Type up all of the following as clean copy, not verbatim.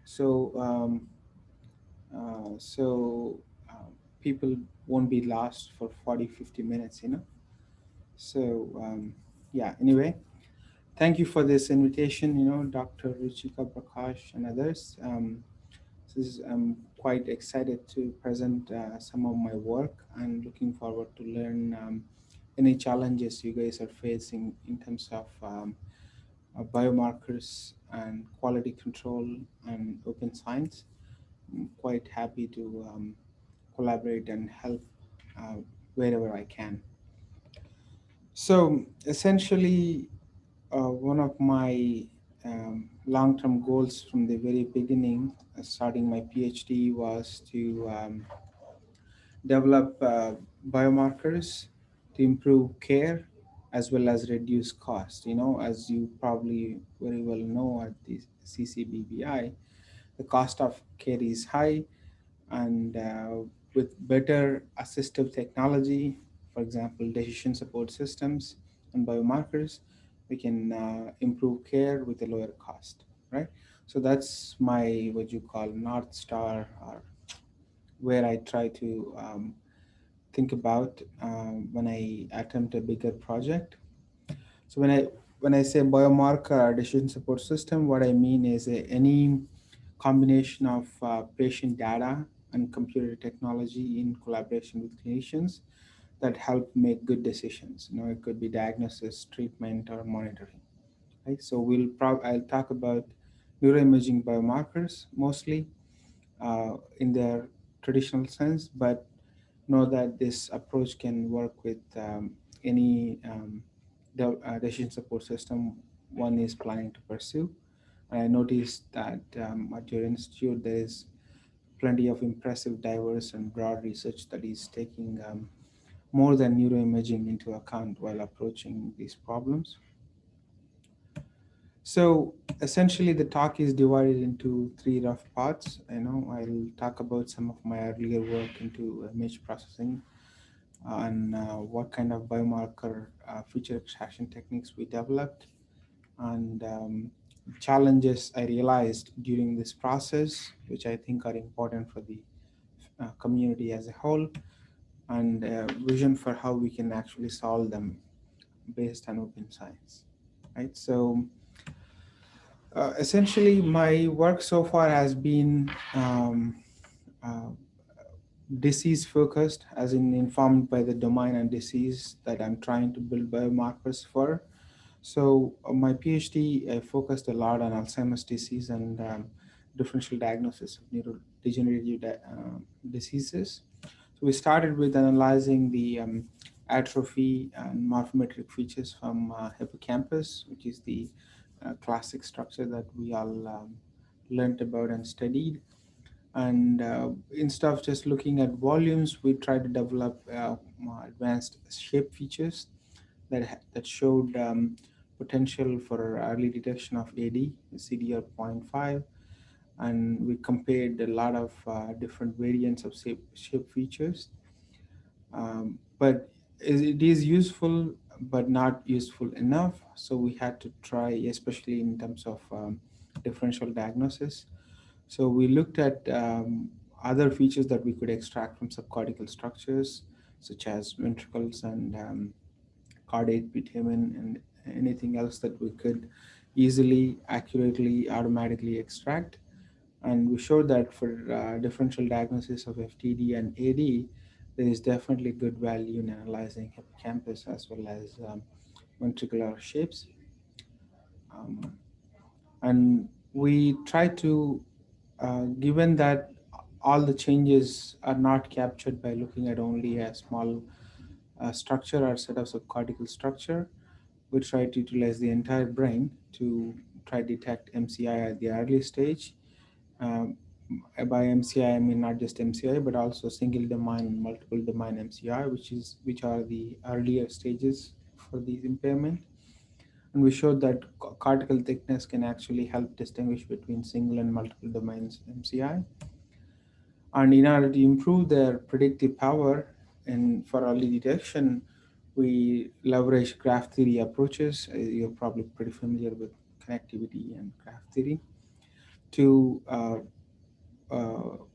so uh, so people won't be lost for 40-50 minutes, So yeah, anyway, thank you for this invitation, Dr. Ruchika Prakash and others. I'm quite excited to present some of my work and looking forward to learn any challenges you guys are facing in terms of biomarkers and quality control and open science. I'm quite happy to collaborate and help uh, wherever I can. So essentially, one of my long-term goals from the very beginning, starting my PhD, was to develop biomarkers to improve care as well as reduce cost. As you probably very well know at the CCBBI, the cost of care is high, and with better assistive technology, for example, decision support systems and biomarkers, we can improve care with a lower cost, right? So that's my what you call North Star, or where I try to think about when I attempt a bigger project. So when I say biomarker decision support system, what I mean is any combination of patient data and computer technology in collaboration with clinicians that help make good decisions. It could be diagnosis, treatment, or monitoring. Right. So I'll talk about neuroimaging biomarkers mostly in their traditional sense, but know that this approach can work with any decision support system one is planning to pursue. And I noticed that at your institute there is plenty of impressive, diverse, and broad research that is taking more than neuroimaging into account while approaching these problems. So essentially, the talk is divided into three rough parts. I'll talk about some of my earlier work into image processing and what kind of biomarker feature extraction techniques we developed, and challenges I realized during this process, which I think are important for the community as a whole, and vision for how we can actually solve them based on open science. Right. So essentially, my work so far has been uh, disease focused, as in informed by the domain and disease that I'm trying to build biomarkers for. So my PhD focused a lot on Alzheimer's disease and differential diagnosis of neurodegenerative diseases. So we started with analyzing the atrophy and morphometric features from hippocampus, which is the classic structure that we all learned about and studied. And instead of just looking at volumes, we tried to develop more advanced shape features that showed potential for early detection of AD, CDR 0.5, and we compared a lot of different variants of shape features. But it is useful, but not useful enough. So we had to try, especially in terms of differential diagnosis. So we looked at other features that we could extract from subcortical structures, such as ventricles and caudate putamen and anything else that we could easily, accurately, automatically extract. And we showed that for differential diagnosis of FTD and AD, there is definitely good value in analyzing hippocampus as well as ventricular shapes. Um, and we try to, given that all the changes are not captured by looking at only a small structure or set of subcortical structure, we try to utilize the entire brain to try to detect MCI at the early stage. Um, by MCI, I mean not just MCI, but also single domain and multiple domain MCI, which are the earlier stages for these impairment. And we showed that cortical thickness can actually help distinguish between single and multiple domains MCI. And in order to improve their predictive power and for early detection, we leverage graph theory approaches. You're probably pretty familiar with connectivity and graph theory. to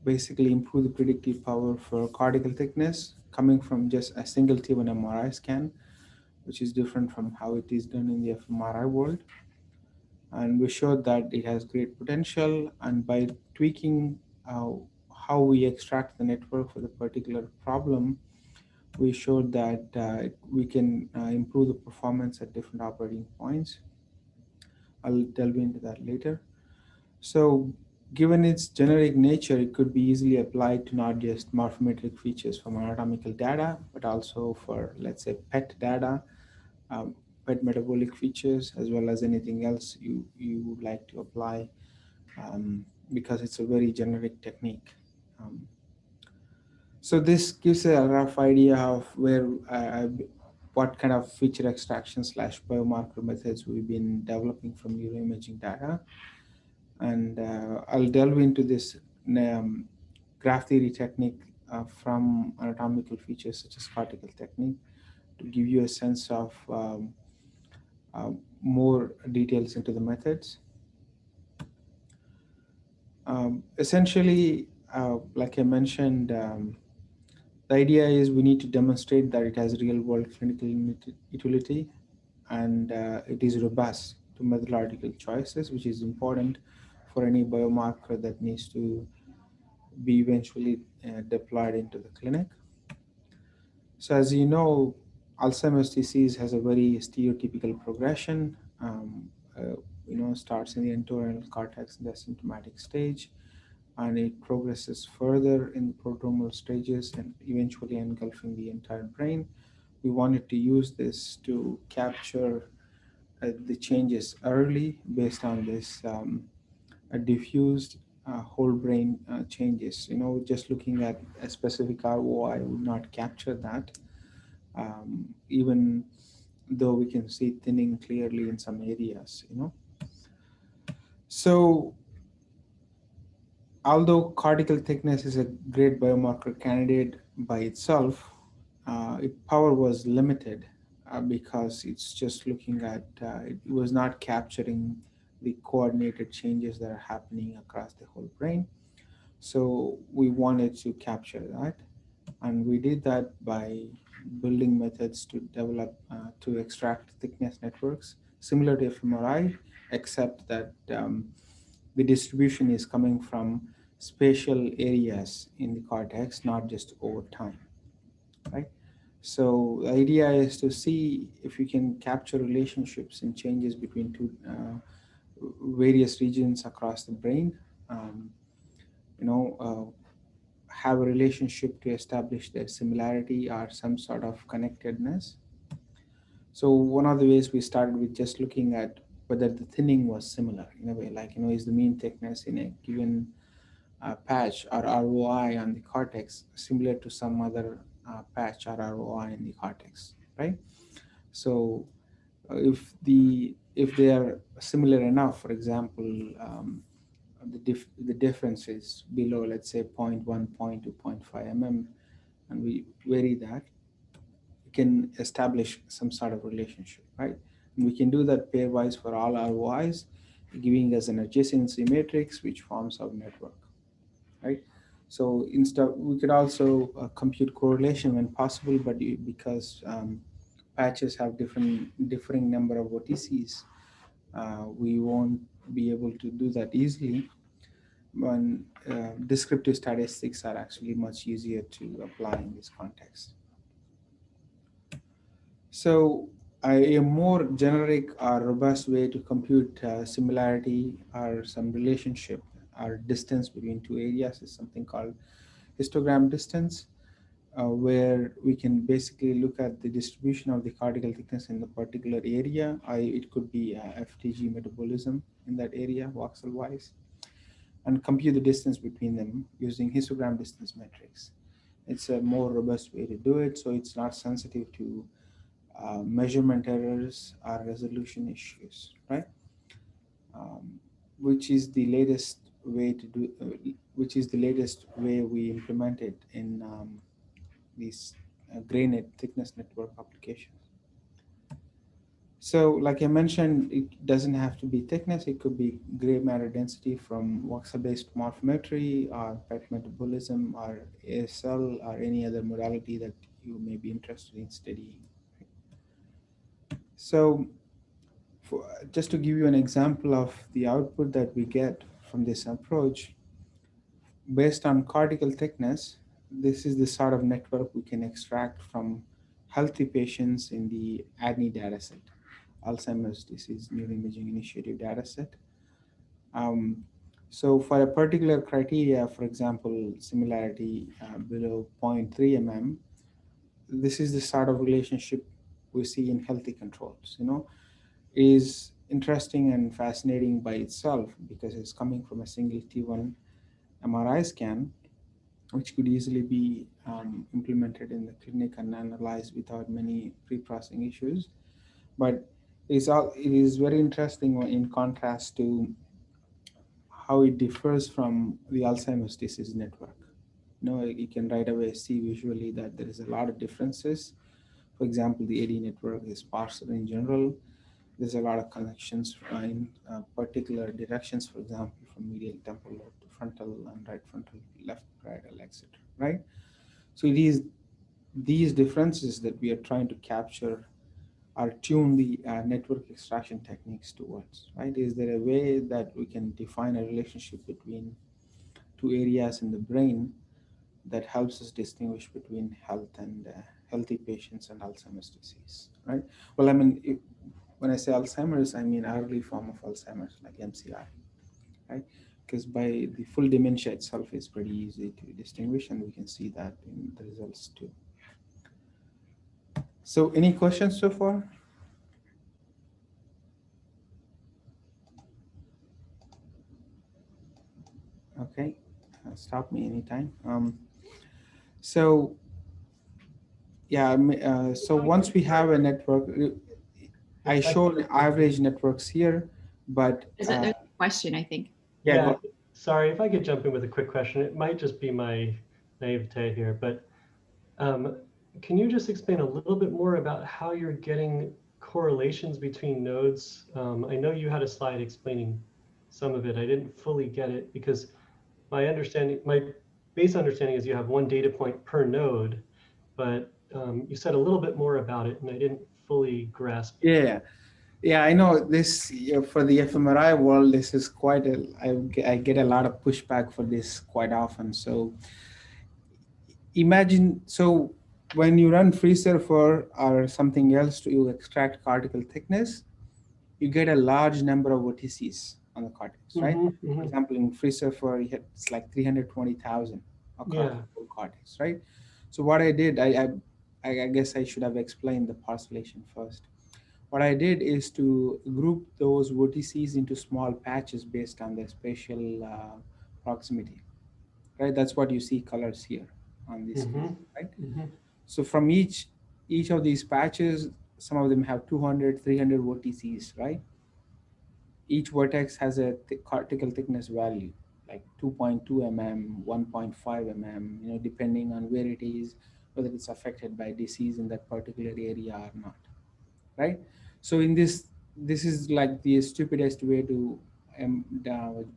basically improve the predictive power for cortical thickness coming from just a single T1 MRI scan, which is different from how it is done in the fMRI world. And we showed that it has great potential, and by tweaking how we extract the network for the particular problem, we showed that we can improve the performance at different operating points. I'll delve into that later. So, given its generic nature, it could be easily applied to not just morphometric features from anatomical data, but also for, let's say, PET data, um, PET metabolic features, as well as anything else you would like to apply, because it's a very generic technique. Um, so this gives a rough idea of what kind of feature extraction slash biomarker methods we've been developing from neuroimaging data. And I'll delve into this graph theory technique from anatomical features such as cortical technique to give you a sense of more details into the methods. Essentially, like I mentioned, the idea is we need to demonstrate that it has real world clinical utility, and it is robust to methodological choices, which is important for any biomarker that needs to be eventually deployed into the clinic. So, as you know, Alzheimer's disease has a very stereotypical progression. Starts in the entorhinal cortex in the symptomatic stage, and it progresses further in the prodromal stages and eventually engulfing the entire brain. We wanted to use this to capture the changes early based on this diffused whole brain changes. Just looking at a specific ROI would not capture that, even though we can see thinning clearly in some areas. So, although cortical thickness is a great biomarker candidate by itself, its power was limited because it's just looking at, it was not capturing the coordinated changes that are happening across the whole brain. So we wanted to capture that, and we did that by building methods to develop, to extract thickness networks similar to fMRI, except that the distribution is coming from spatial areas in the cortex, not just over time, right? So the idea is to see if you can capture relationships and changes between two various regions across the brain. Um, you know, have a relationship to establish their similarity or some sort of connectedness. So one of the ways we started with just looking at whether the thinning was similar in a way, like, is the mean thickness in a given patch or ROI on the cortex similar to some other patch or ROI in the cortex, right? So if they are similar enough, for example, the difference is below, let's say, zero point 0.1, zero point 0.2, zero point 0.5 mm, and we vary that, we can establish some sort of relationship, right? And we can do that pairwise for all ROIs, giving us an adjacency matrix which forms our network, right? So instead, we could also compute correlation when possible, but because patches have differing number of OTCs, we won't be able to do that easily. When descriptive statistics are actually much easier to apply in this context. So a more generic or robust way to compute similarity or some relationship or distance between two areas is something called histogram distance, where we can basically look at the distribution of the cortical thickness in the particular area. It could be FTG metabolism in that area, voxel-wise, and compute the distance between them using histogram distance metrics. It's a more robust way to do it, so it's not sensitive to measurement errors or resolution issues, right? Um, which is the latest way to do, which is the latest way we implement it in these graynet thickness network applications. So like I mentioned, it doesn't have to be thickness. It could be gray matter density from voxel-based morphometry or PET metabolism or ASL or any other modality that you may be interested in studying. So just to give you an example of the output that we get from this approach, based on cortical thickness, this is the sort of network we can extract from healthy patients in the ADNI dataset, Alzheimer's Disease Neuroimaging Initiative dataset. Um, so for a particular criteria, for example, similarity below zero point 0.3 mm, this is the sort of relationship we see in healthy controls. Is interesting and fascinating by itself because it's coming from a single T1 MRI scan, which could easily be implemented in the clinic and analyzed without many pre-processing issues. But it is very interesting in contrast to how it differs from the Alzheimer's disease network. You can right away see visually that there is a lot of differences. For example, the AD network is sparser in general. There's a lot of connections in particular directions, for example, from medial temporal lobe to frontal and right frontal, left, right, etc. Right? So it is these differences that we are trying to capture or tune the network extraction techniques towards, right? Is there a way that we can define a relationship between two areas in the brain that helps us distinguish between healthy patients and Alzheimer's disease, right? Well, I mean, when I say Alzheimer's, I mean early form of Alzheimer's, like MCI, right? Because by the full dementia itself is pretty easy to distinguish, and we can see that in the results too. So any questions so far? Okay, stop me anytime. So yeah, so once we have a network, I showed average networks here, but there's a question, I think. Yeah, sorry, if I could jump in with a quick question. It might just be my naivete here, but can you just explain a little bit more about how you're getting correlations between nodes? I know you had a slide explaining some of it. I didn't fully get it because my base understanding is you have one data point per node, but you said a little bit more about it and I didn't fully grasp. Yeah, I know this for the fMRI world. This is quite I get a lot of pushback for this quite often. So imagine, so when you run FreeSurfer or something else to extract cortical thickness, you get a large number of vertices on the cortex, right? For example, in FreeSurfer, it's like 320,000 across the whole cortex, right? So what I did, I guess I should have explained the parcellation first. What I did is to group those vertices into small patches based on their spatial proximity, right? That's what you see colors here on this screen, right? So from each of these patches, some of them have 200, 300 vertices, right? Each vertex has a cortical thickness value, like 2.2 mm, 1.5 mm, depending on where it is, whether it's affected by disease in that particular area or not, right? So in this is like the stupidest way to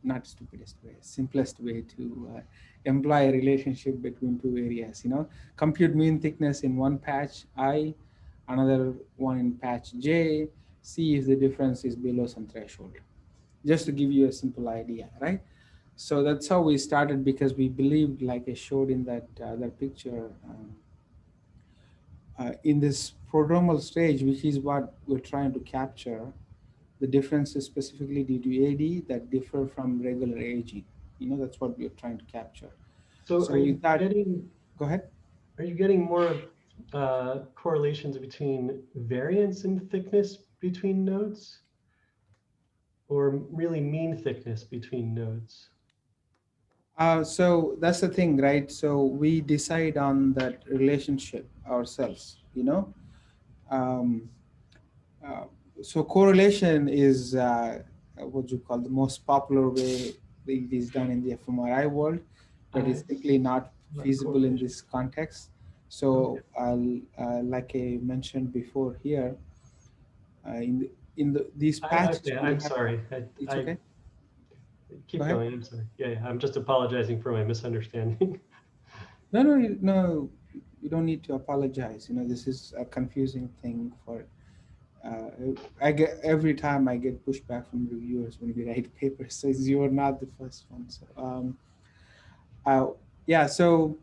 not stupidest way, simplest way to imply a relationship between two areas. Compute mean thickness in one patch I, another one in patch J, see if the difference is below some threshold, just to give you a simple idea, right? So that's how we started, because we believed, like I showed in that other picture, in this prodromal stage, which is what we're trying to capture, the differences specifically due to AD that differ from regular aging. That's what we're trying to capture. So are you Go ahead. Are you getting more correlations between variance in thickness between nodes, or really mean thickness between nodes? So that's the thing, right? So we decide on that relationship ourselves, Um, uh, so correlation is what you call the most popular way it is done in the fMRI world, but it's simply not feasible in this context. So like I mentioned before here, These patches okay, we I'm have. sorry. It's okay. Go Keep ahead. going. I'm sorry. Yeah, I'm just apologizing for my misunderstanding. No, no, no. You don't need to apologize. This is a confusing thing for. Uh, I get every time I get pushback from reviewers when we write papers. Says you are not the first one. So, uh, yeah. So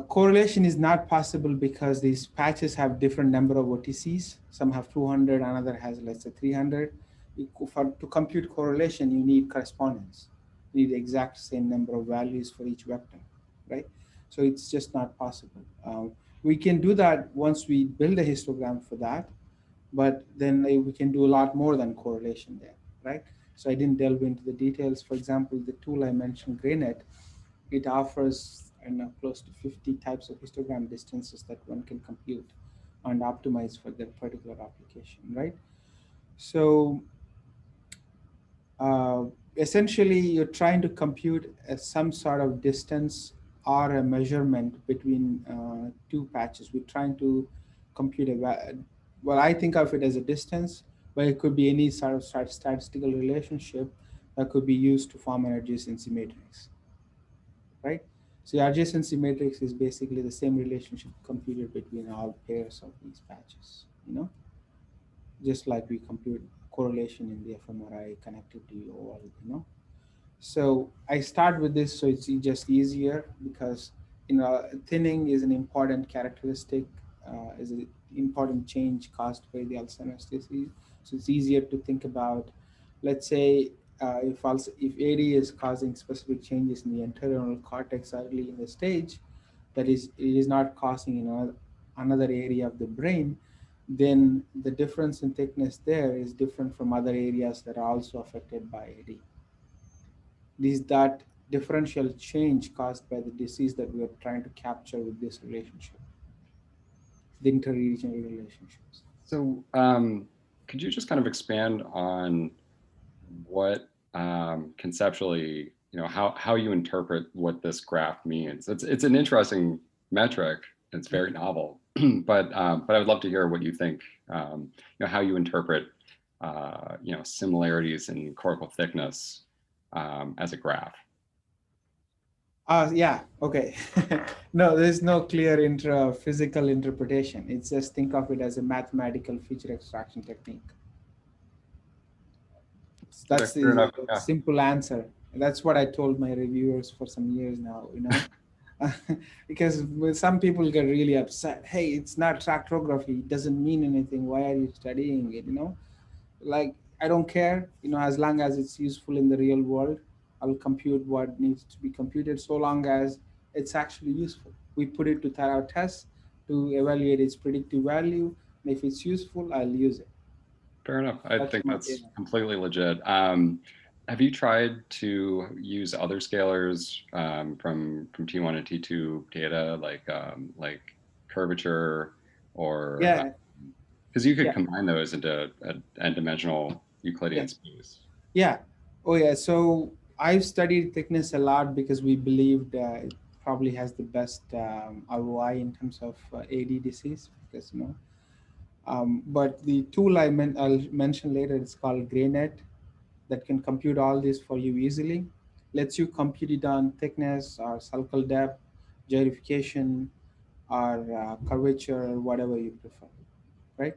correlation is not possible because these patches have different number of OTCs. Some have 200, another has let's say 300. To compute correlation, you need correspondence. You need the exact same number of values for each vector, right? So it's just not possible. We can do that once we build a histogram for that, but then we can do a lot more than correlation there, right? So I didn't delve into the details. For example, the tool I mentioned, graynet, it offers close to 50 types of histogram distances that one can compute and optimize for that particular application, right? So uh, essentially, you're trying to compute some sort of distance or a measurement between two patches. We're trying to compute well, I think of it as a distance, but it could be any sort of statistical relationship that could be used to form an adjacency matrix, right? So the adjacency matrix is basically the same relationship computed between all pairs of these patches, just like we compute correlation in the fMRI connectivity overall. So I start with this so it's just easier because thinning is an important characteristic, is an important change caused by the Alzheimer's disease. So it's easier to think about, let's say, if AD is causing specific changes in the entorhinal cortex early in the stage, that is, it is not causing another area of the brain, then the difference in thickness there is different from other areas that are also affected by AD. Is that differential change caused by the disease that we are trying to capture with this relationship, the interregional relationships. So could you just kind of expand on what conceptually, how you interpret what this graph means? It's an interesting metric. It's very novel, but I would love to hear what you think, how you interpret, similarities in cortical thickness as a graph. Yeah, okay. No, there's no clear physical interpretation. It's just think of it as a mathematical feature extraction technique. Okay, That's fair enough. the Yeah. simple answer. That's what I told my reviewers for some years now. Because some people get really upset. Hey, it's not tractography. It doesn't mean anything. Why are you studying it? Like, I don't care, as long as it's useful in the real world. I'll compute what needs to be computed so long as it's actually useful. We put it to our tests to evaluate its predictive value. And if it's useful, I'll use it. Fair enough. I That's think my, that's completely legit. Have you tried to use other scalars from T1 and T2 data, like curvature, or yeah, because you could yeah, combine those into an n-dimensional yeah, Euclidean space? yeah. Oh, yeah. So I've studied thickness a lot because we believed it probably has the best ROI in terms of AD disease because, but the tool I'll mention later, it's called graynet, that can compute all this for you easily. Lets you compute it on thickness or sulcal depth, gyrification, or curvature, or whatever you prefer, right?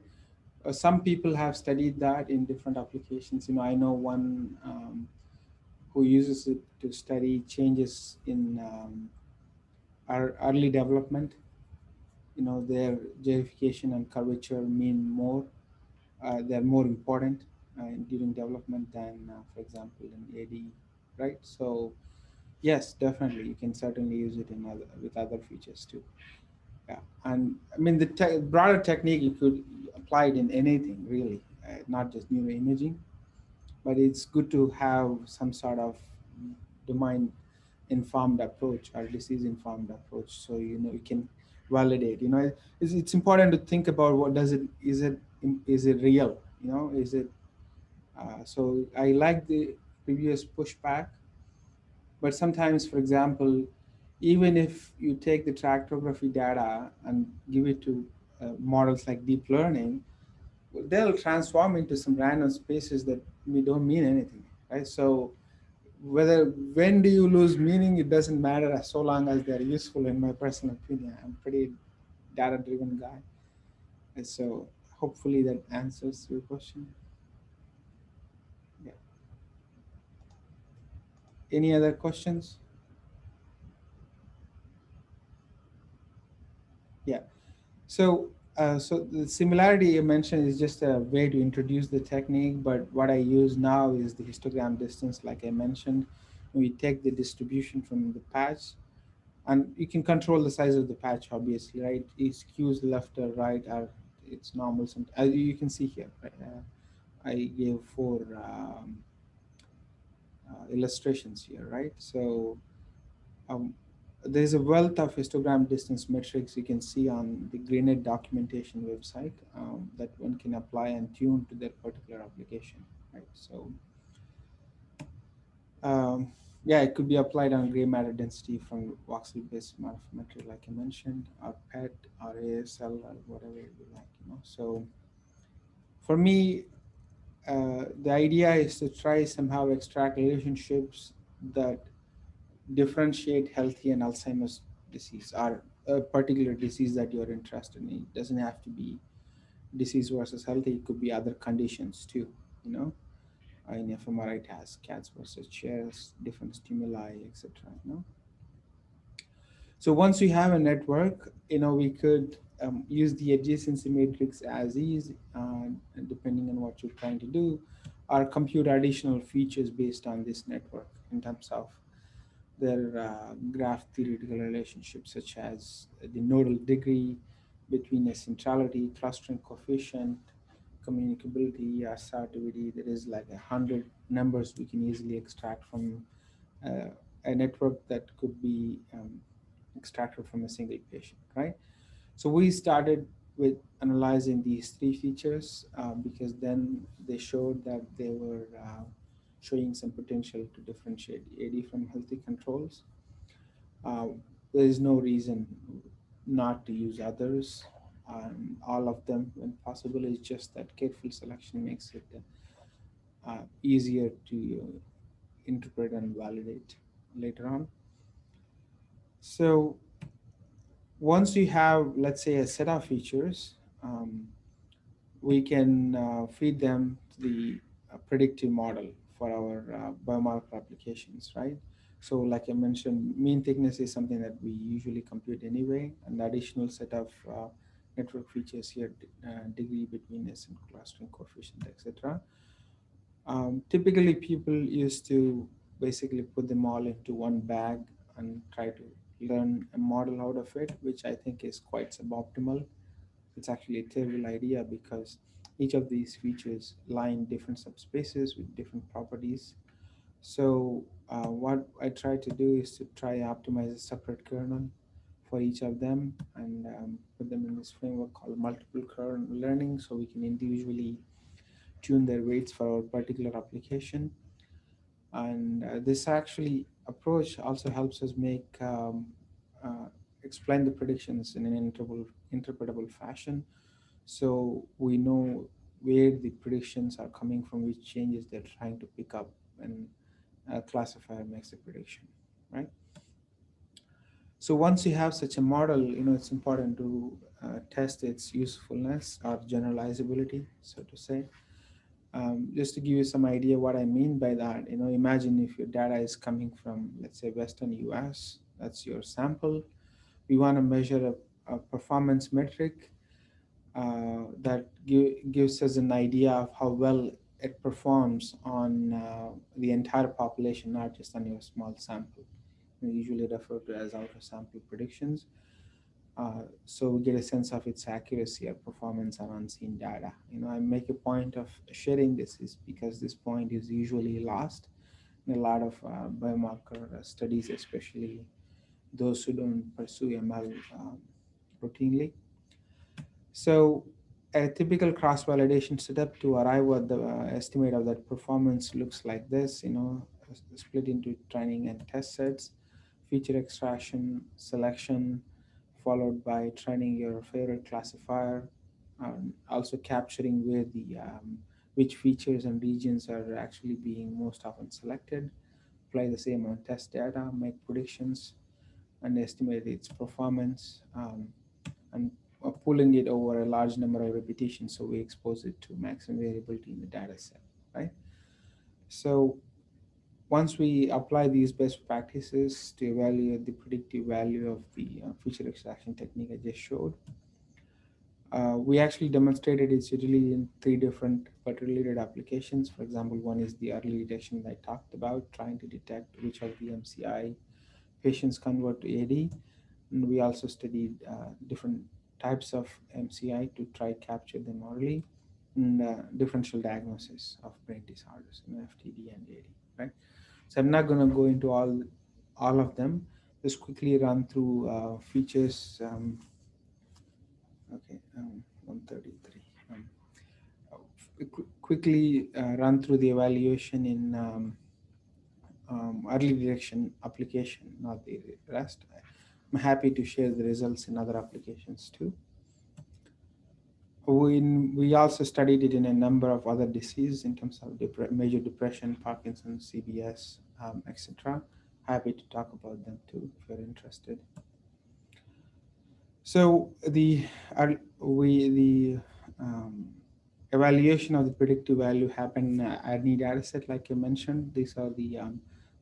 Some people have studied that in different applications. I know one who uses it to study changes in our early development. Their gyrification and curvature mean more. They're more important during development than, for example, in AD, right? So yes, definitely, you can certainly use it with other features too. Yeah, and I mean the broader technique you could apply it in anything really, not just neuroimaging, but it's good to have some sort of domain informed approach or disease informed approach, so you can validate. It's important to think about what does it is it real, is it so I like the previous pushback, but sometimes, for example, even if you take the tractography data and give it to models like deep learning, they'll transform into some random spaces that we don't mean anything, right? So when do you lose meaning, it doesn't matter as so long as they're useful, in my personal opinion. I'm pretty data driven guy. And so hopefully that answers your question. Yeah. Any other questions? Yeah. So the similarity you mentioned is just a way to introduce the technique, but what I use now is the histogram distance, like I mentioned. We take the distribution from the patch, and you can control the size of the patch, obviously, right? It skews left or right, or it's normal. As you can see here, right? I gave four illustrations here, right? So um, there's a wealth of histogram distance metrics you can see on the graynet documentation website that one can apply and tune to their particular application, right? So yeah, it could be applied on gray matter density from voxel-based morphometry, like I mentioned, or PET, or ASL, or whatever you like, So for me, the idea is to try somehow extract relationships that differentiate healthy and Alzheimer's disease, or a particular disease that you're interested in. It doesn't have to be disease versus healthy. It could be other conditions too, you know. In fMRI tasks, cats versus chairs, different stimuli, etc. So once we have a network, we could use the adjacency matrix as is, depending on what you're trying to do, or compute additional features based on this network in terms of their graph theoretical relationships, such as the nodal degree between a centrality, clustering coefficient, communicability, assertivity. There is like 100 numbers we can easily extract from uh, a network that could be extracted from a single patient, right? So we started with analyzing these three features because then they showed that they were showing some potential to differentiate AD from healthy controls. There is no reason not to use others. All of them, when possible, is just that careful selection makes it easier to interpret and validate later on. So once you have, let's say, a set of features, we can feed them to the predictive model for our biomarker applications, right? So like I mentioned, mean thickness is something that we usually compute anyway, and the additional set of network features here, degree betweenness and clustering coefficient, etc. Typically, people used to basically put them all into one bag and try to learn a model out of it, which I think is quite suboptimal. It's actually a terrible idea because each of these features lie in different subspaces with different properties. So what I try to do is to try optimize a separate kernel for each of them and put them in this framework called multiple kernel learning, so we can individually tune their weights for our particular application. And this actually approach also helps us make explain the predictions in an interpretable fashion, so we know where the predictions are coming from, which changes they're trying to pick up, and a classifier makes a prediction, right? So once you have such a model, it's important to test its usefulness or generalizability, so to say. Just to give you some idea what I mean by that, imagine if your data is coming from, let's say, Western US, that's your sample. We want to measure a performance metric that gives us an idea of how well it performs on the entire population, not just on your small sample. We usually refer to as outer sample predictions. So we get a sense of its accuracy or performance on unseen data. I make a point of sharing this is because this point is usually lost in a lot of biomarker studies, especially those who don't pursue ML routinely. So a typical cross-validation setup to arrive at the estimate of that performance looks like this, split into training and test sets, feature extraction, selection, followed by training your favorite classifier, also capturing where which features and regions are actually being most often selected, apply the same on test data, make predictions, and estimate its performance, and pulling it over a large number of repetitions so we expose it to maximum variability in the data set, right? So once we apply these best practices to evaluate the predictive value of the feature extraction technique I just showed, we actually demonstrated its utility in 3 different but related applications. For example, one is the early detection that I talked about, trying to detect which of the MCI patients convert to AD. And we also studied different types of MCI to try capture them early, and differential diagnosis of brain disorders, FTD and AD, right? So I'm not going to go into all of them. Just quickly run through features. Okay, 133. Quickly run through the evaluation in early detection application, not the rest. I'm happy to share the results in other applications too. We also studied it in a number of other diseases in terms of major depression, Parkinson's, CBS, etc. Happy to talk about them too if you're interested. So the evaluation of the predictive value happened at any data set, like you mentioned. These are the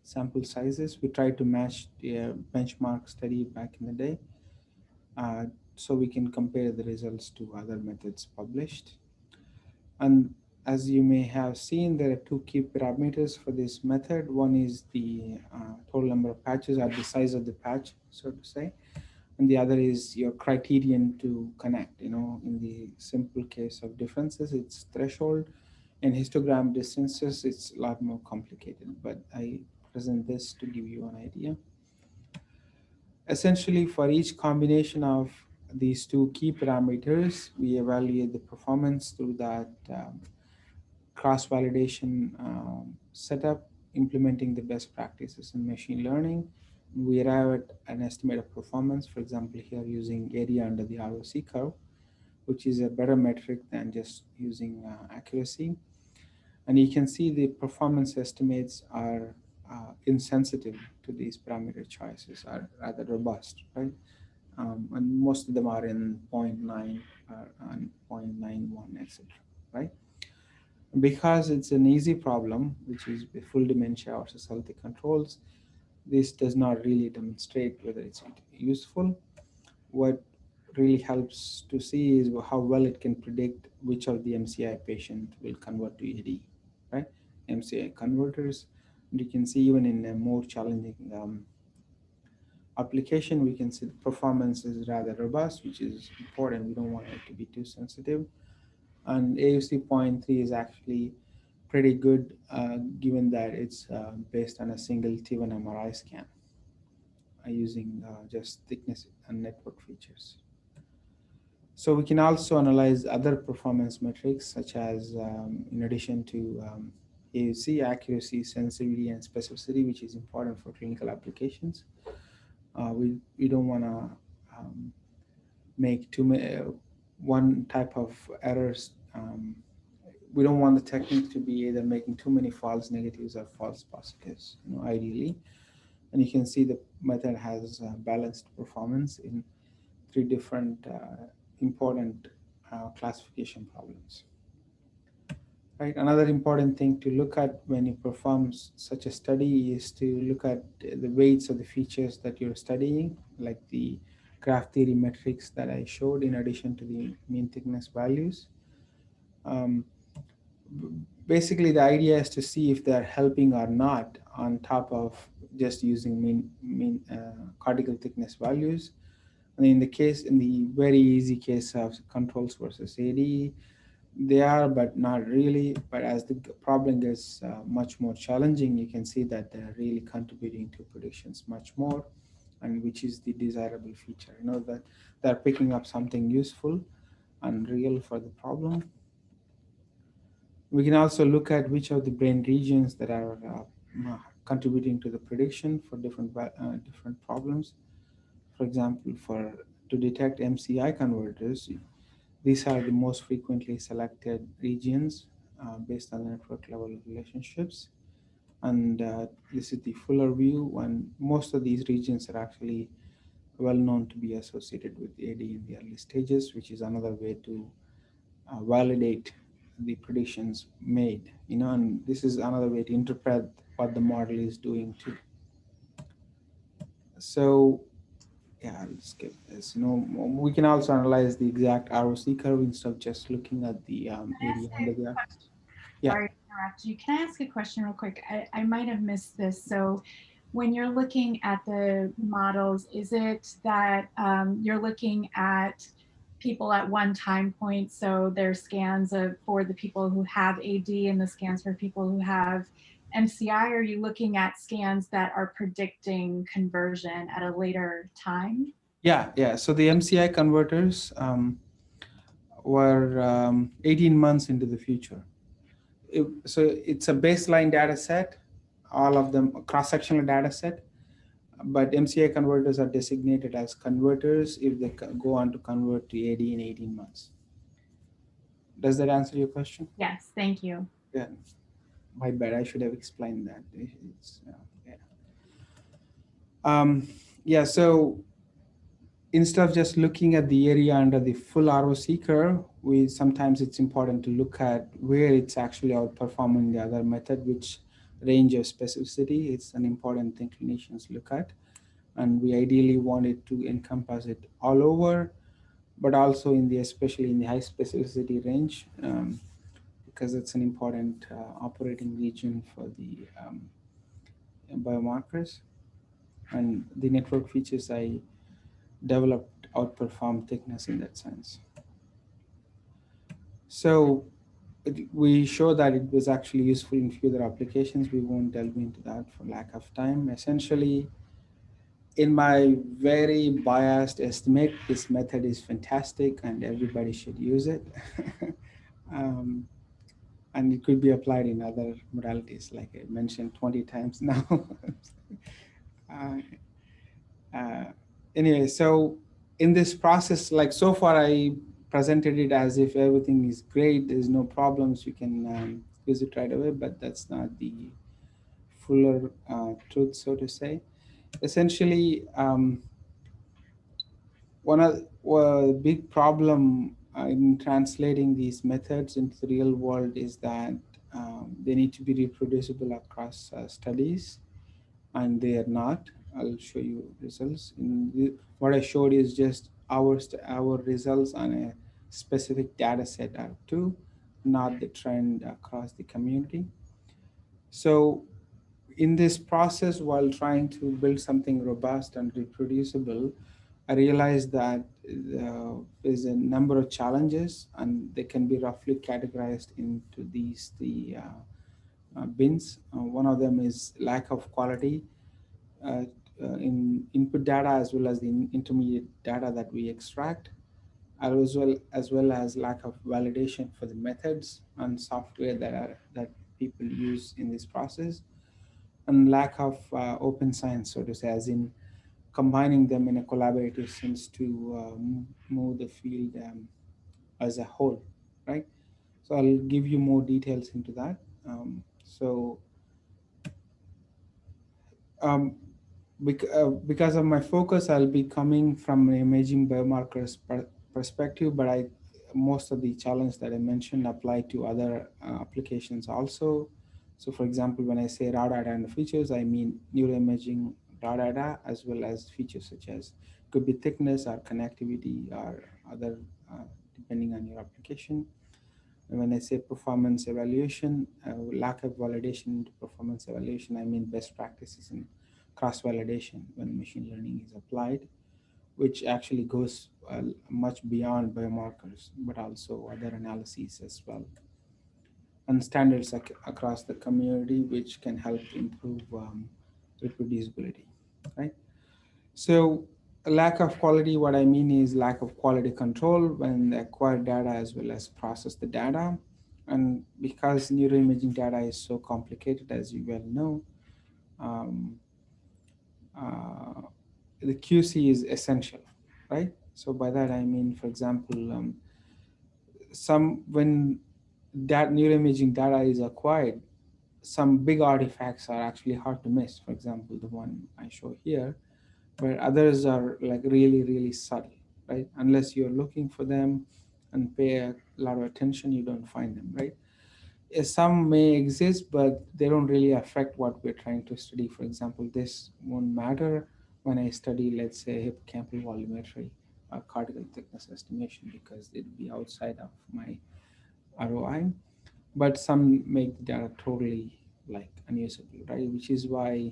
sample sizes. We tried to match the benchmark study back in the day, so we can compare the results to other methods published. And as you may have seen, there are 2 key parameters for this method. One is the total number of patches, or the size of the patch, so to say. And the other is your criterion to connect. In the simple case of differences, it's threshold. In histogram distances, it's a lot more complicated, but I present this to give you an idea. Essentially, for each combination of these 2 key parameters, we evaluate the performance through that cross-validation setup, implementing the best practices in machine learning. We arrive at an estimate of performance, for example, here using area under the ROC curve, which is a better metric than just using accuracy. And you can see the performance estimates are insensitive to these parameter choices, are rather robust, right? And most of them are in 0.9 and 0.91, etc., right? Because it's an easy problem, which is full dementia versus healthy controls, this does not really demonstrate whether it's useful. What really helps to see is how well it can predict which of the MCI patient will convert to AD, right? MCI converters. And you can see even in a more challenging application, we can see the performance is rather robust, which is important. We don't want it to be too sensitive. And AUC 0.3 is actually pretty good, given that it's based on a single T1 MRI scan using just thickness and network features. So we can also analyze other performance metrics, such as in addition to AUC, accuracy, sensitivity, and specificity, which is important for clinical applications. We don't want to make too many one type of errors. We don't want the technique to be either making too many false negatives or false positives, ideally. And you can see the method has balanced performance in 3 different important classification problems. Right. Another important thing to look at when you perform such a study is to look at the weights of the features that you're studying, like the graph theory metrics that I showed, in addition to the mean thickness values. Basically, the idea is to see if they're helping or not on top of just using mean cortical thickness values. And in the very easy case of controls versus AD, they are, but not really. But as the problem gets much more challenging, you can see that they're really contributing to predictions much more, and which is the desirable feature. That they're picking up something useful and real for the problem. We can also look at which of the brain regions that are contributing to the prediction for different problems. For example, to detect MCI converters, These are the most frequently selected regions based on network level relationships. And this is the fuller view, and most of these regions are actually well known to be associated with AD in the early stages, which is another way to validate the predictions made, and this is another way to interpret what the model is doing too. So yeah, I'll skip this. We can also analyze the exact ROC curve instead of just looking at the area under the arc. Yeah. Sorry to interrupt you. Can I ask a question real quick? I might have missed this. So when you're looking at the models, is it that you're looking at people at one time point? So there's scans for the people who have AD and the scans for people who have MCI? Or are you looking at scans that are predicting conversion at a later time? Yeah. So the MCI converters were 18 months into the future. So it's a baseline data set, all of them cross-sectional data set, but MCI converters are designated as converters if they go on to convert to AD in 18 months. Does that answer your question? Yes, thank you. Yeah, my bad. I should have explained that. So instead of just looking at the area under the full ROC curve, sometimes it's important to look at where it's actually outperforming the other method, which range of specificity. It's an important thing clinicians look at. And we ideally want it to encompass it all over, but also especially in the high specificity range, because it's an important operating region for the biomarkers. And the network features I developed outperform thickness in that sense. So we show that it was actually useful in few other applications. We won't delve into that for lack of time. Essentially, in my very biased estimate, this method is fantastic and everybody should use it. And it could be applied in other modalities, like I mentioned 20 times now. Anyway, so in this process, like so far, I presented it as if everything is great, there's no problems, you can use it right away, but that's not the fuller truth, so to say. Essentially, one of the big problem in translating these methods into the real world is that they need to be reproducible across studies, and they are not. I'll show you results. What I showed is just our results on a specific data set R2, not the trend across the community. So in this process, while trying to build something robust and reproducible, I realized that there's a number of challenges, and they can be roughly categorized into these bins. One of them is lack of quality in input data, as well as the intermediate data that we extract, as well as lack of validation for the methods and software that people use in this process, and lack of open science, so to say, as in combining them in a collaborative sense to move the field as a whole, right? So I'll give you more details into that. Because of my focus, I'll be coming from an imaging biomarkers perspective, but most of the challenge that I mentioned apply to other applications also. So for example, when I say raw data and features, I mean neuroimaging raw data, as well as features such as could be thickness or connectivity or other, depending on your application. And when I say performance evaluation, lack of validation into performance evaluation, I mean best practices in cross-validation when machine learning is applied, which actually goes much beyond biomarkers, but also other analyses as well. And standards across the community, which can help improve reproducibility, right? So a lack of quality, what I mean is lack of quality control when they acquire data as well as process the data. And because neuroimaging data is so complicated, as you well know, the QC is essential, right? So by that I mean, for example, when that neuroimaging data is acquired, some big artifacts are actually hard to miss. For example, the one I show here, where others are like really, really subtle, right? Unless you're looking for them and pay a lot of attention, you don't find them, right? Some may exist, but they don't really affect what we're trying to study. For example, this won't matter when I study, let's say, hippocampal volumetry or cortical thickness estimation, because it'd be outside of my ROI. But some make the data totally like unusable, right? Which is why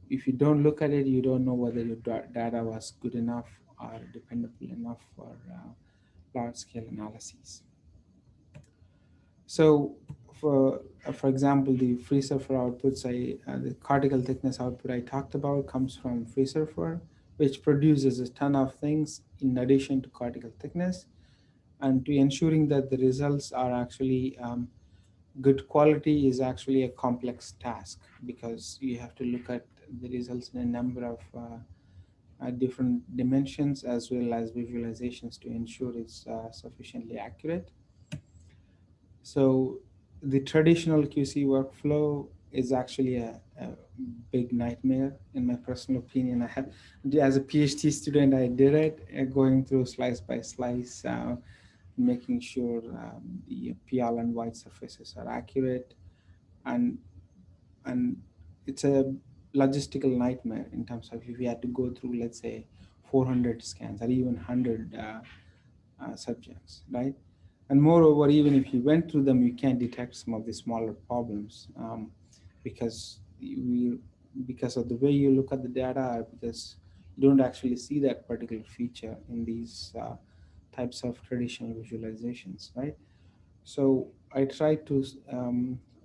if you don't look at it, you don't know whether your data was good enough or dependable enough for large scale analyses. So for example, the free surfer outputs, the cortical thickness output I talked about comes from free surfer, which produces a ton of things in addition to cortical thickness. And to ensuring that the results are actually good quality is actually a complex task, because you have to look at the results in a number of different dimensions as well as visualizations to ensure it's sufficiently accurate. So the traditional QC workflow is actually a big nightmare, in my personal opinion. I have, as a PhD student, I did it, going through slice by slice, making sure the PL and white surfaces are accurate, and it's a logistical nightmare in terms of if you had to go through, let's say, 400 scans or even 100 subjects, right? And moreover, even if you went through them, you can't detect some of the smaller problems because because of the way you look at the data, or because you don't actually see that particular feature in these types of traditional visualizations, right? So I try to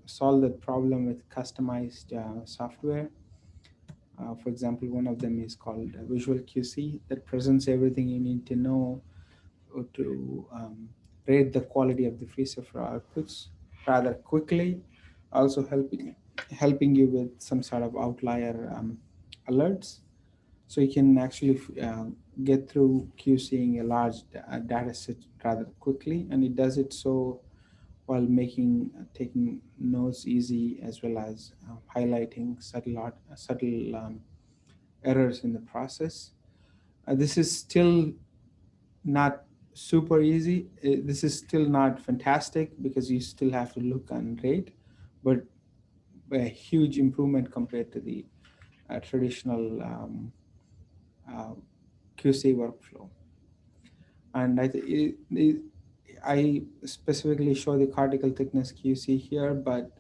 solve that problem with customized software. For example, one of them is called Visual QC, that presents everything you need to know to rate the quality of the free surfer outputs rather quickly, also helping you with some sort of outlier alerts. So you can actually get through QCing a large data set rather quickly, and it does it so while taking notes easy, as well as highlighting subtle errors in the process. This is still not super easy. This is still not fantastic because you still have to look and rate, but a huge improvement compared to the traditional QC workflow. And I specifically show the cortical thickness QC here, but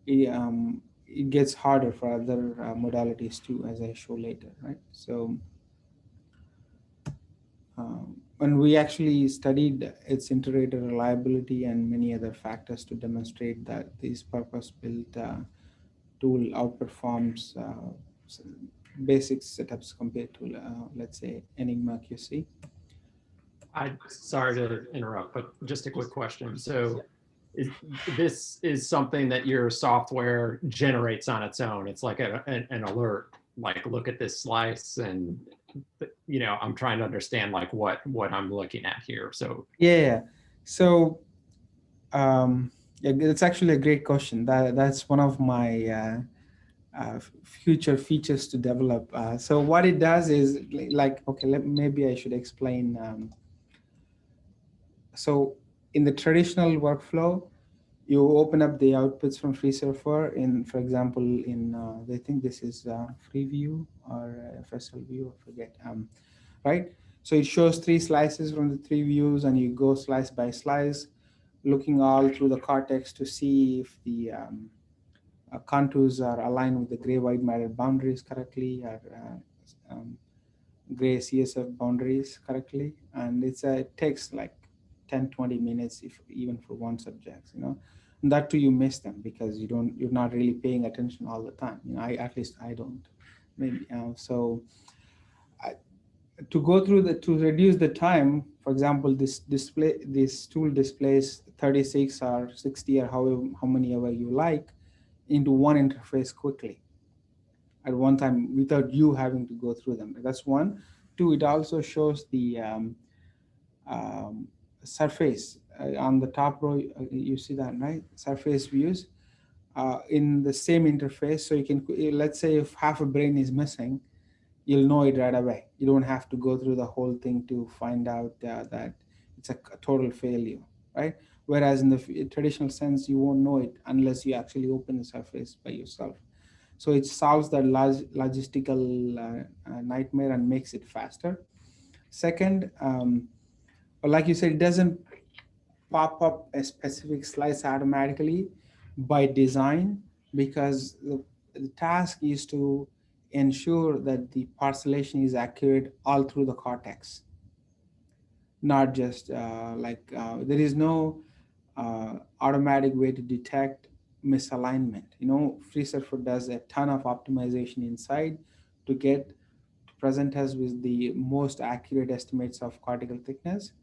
it gets harder for other modalities too, as I show later, right? So when we actually studied its inter-rater reliability and many other factors to demonstrate that this purpose-built tool outperforms basic setups compared to, let's say, Enigma QC. I'm sorry to interrupt, but just a quick question. So this is something that your software generates on its own. It's like an alert, like look at this slice, and I'm trying to understand like what I'm looking at here. So yeah, so yeah, it's actually a great question. That's one of my future features to develop. So what it does is like, okay, maybe I should explain. So in the traditional workflow, you open up the outputs from FreeSurfer for example, I think this is FreeView or FSL view, I forget, right? So it shows 3 slices from the 3 views, and you go slice by slice, looking all through the cortex to see if the contours are aligned with the gray-white matter boundaries correctly, or gray CSF boundaries correctly. And it takes like 10-20 minutes, if even for one subject, and that too you miss them because you're not really paying attention all the time. At least I don't, maybe. To go through to reduce the time, for example, this tool displays 36 or 60 or how many ever you like into one interface quickly at one time without you having to go through them. That's one. Two, it also shows the surface on the top row, you see that, right? Surface views in the same interface. So you can, let's say if half a brain is missing, you'll know it right away. You don't have to go through the whole thing to find out that it's a total failure, right? Whereas in the traditional sense, you won't know it unless you actually open the surface by yourself. So it solves that logistical nightmare and makes it faster. Second, like you said, it doesn't pop up a specific slice automatically by design, because the task is to ensure that the parcellation is accurate all through the cortex, not just there is no automatic way to detect misalignment. You know, FreeSurfer does a ton of optimization inside to get to present us with the most accurate estimates of cortical thickness.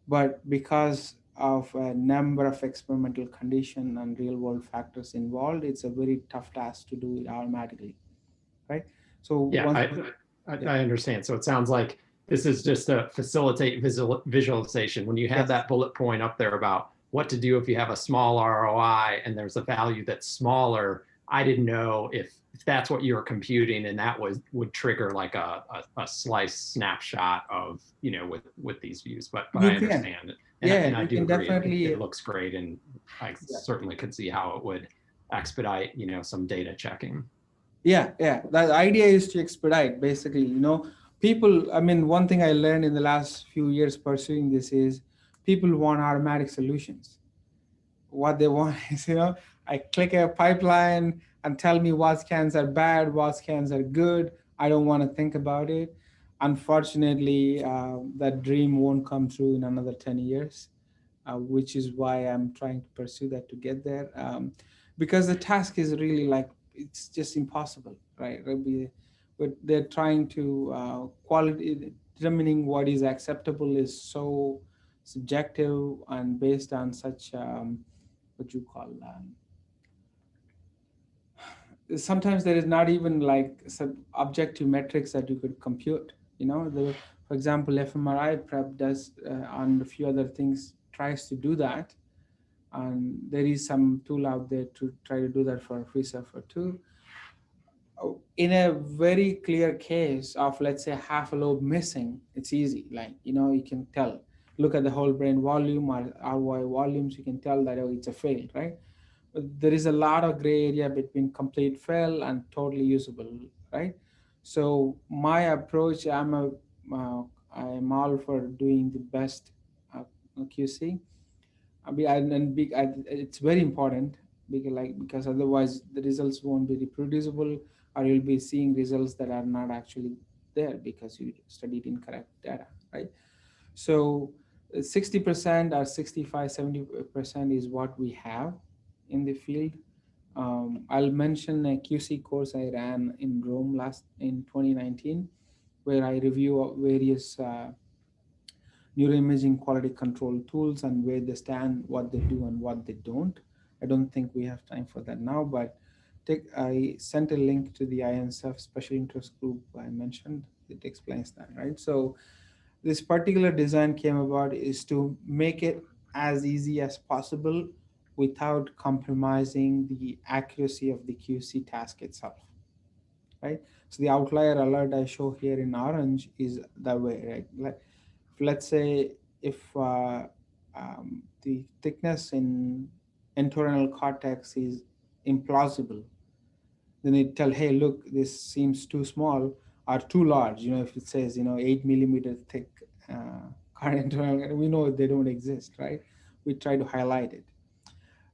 But because of a number of experimental condition and real world factors involved, it's a very tough task to do it automatically, right? So Yeah, I understand. So it sounds like this is just to facilitate visualization. When you have Yes. that bullet point up there about what to do if you have a small ROI and there's a value that's smaller, I didn't know if that's what you were computing, and that would trigger like a slice snapshot of, you know, with these views. But You I can. understand it. Yeah, And I you do can agree. definitely. It looks great, and I certainly could see how it would expedite, you know, some data checking. Yeah. The idea is to expedite, basically. You know, people. I mean, one thing I learned in the last few years pursuing this is people want automatic solutions. What they want is, you know, I click a pipeline and tell me what scans are bad, what scans are good. I don't want to think about it. Unfortunately, that dream won't come true in another 10 years, which is why I'm trying to pursue that to get there. Because the task is really like, it's just impossible, right? But they're trying to quality, determining what is acceptable is so subjective and based on such what you call sometimes there is not even like some objective metrics that you could compute. You know, for example, fMRI prep does and a few other things tries to do that, and there is some tool out there to try to do that for FreeSurfer too. In a very clear case of, let's say, half a lobe missing, it's easy. Like, you know, you can tell, look at the whole brain volume or ROI volumes, you can tell that, oh, it's a fail, right? But there is a lot of gray area between complete fail and totally usable, right? So my approach, I'm all for doing the best QC. It's very important because otherwise the results won't be reproducible, or you'll be seeing results that are not actually there because you studied incorrect data, right? So 60% or 65, 70% is what we have in the field. I'll mention a QC course I ran in Rome in 2019, where I review various neuroimaging quality control tools and where they stand, what they do, and what they don't. I don't think we have time for that now, but I sent a link to the INSF special interest group I mentioned. It explains that, right? So this particular design came about is to make it as easy as possible without compromising the accuracy of the QC task itself, right? So the outlier alert I show here in orange is that way, right? Let's say if the thickness in entorhinal cortex is implausible, then it tell, hey, look, this seems too small or too large. You know, if it says, you know, 8 millimeter thick entorhinal, we know they don't exist, right? We try to highlight it.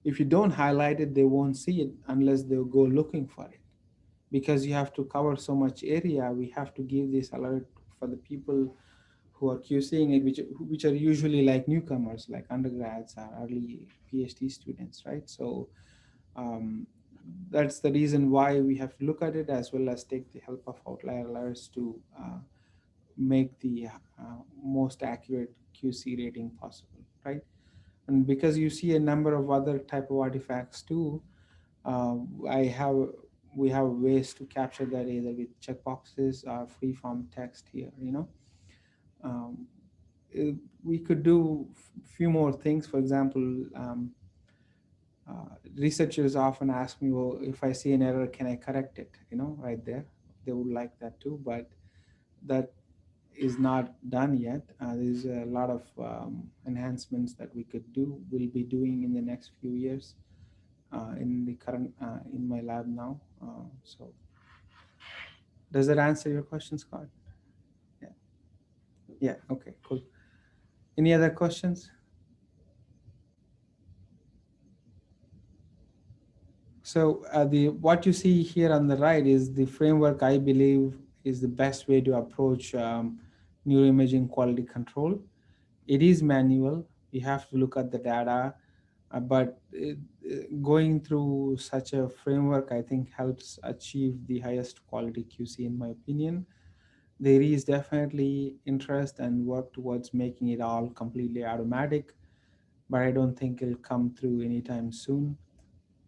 If you don't highlight it, they won't see it unless they'll go looking for it. Because you have to cover so much area, we have to give this alert for the people who are QCing it, which are usually like newcomers, like undergrads or early PhD students, right? So that's the reason why we have to look at it, as well as take the help of outlier alerts to make the most accurate QC rating possible, right? And because you see a number of other type of artifacts too, we have ways to capture that either with checkboxes or free form text here, you know. we could do few more things. For example, researchers often ask me, well, if I see an error, can I correct it? Right there. They would like that too, but that is not done yet. There's a lot of enhancements that we could do, will be doing in the next few years in the current, in my lab now. So does that answer your question, Scott? Yeah. Yeah, okay, cool. Any other questions? So what you see here on the right is the framework I believe is the best way to approach neuroimaging quality control. It is manual. You have to look at the data, but going through such a framework, I think, helps achieve the highest quality QC, in my opinion. There is definitely interest and work towards making it all completely automatic, but I don't think it'll come through anytime soon,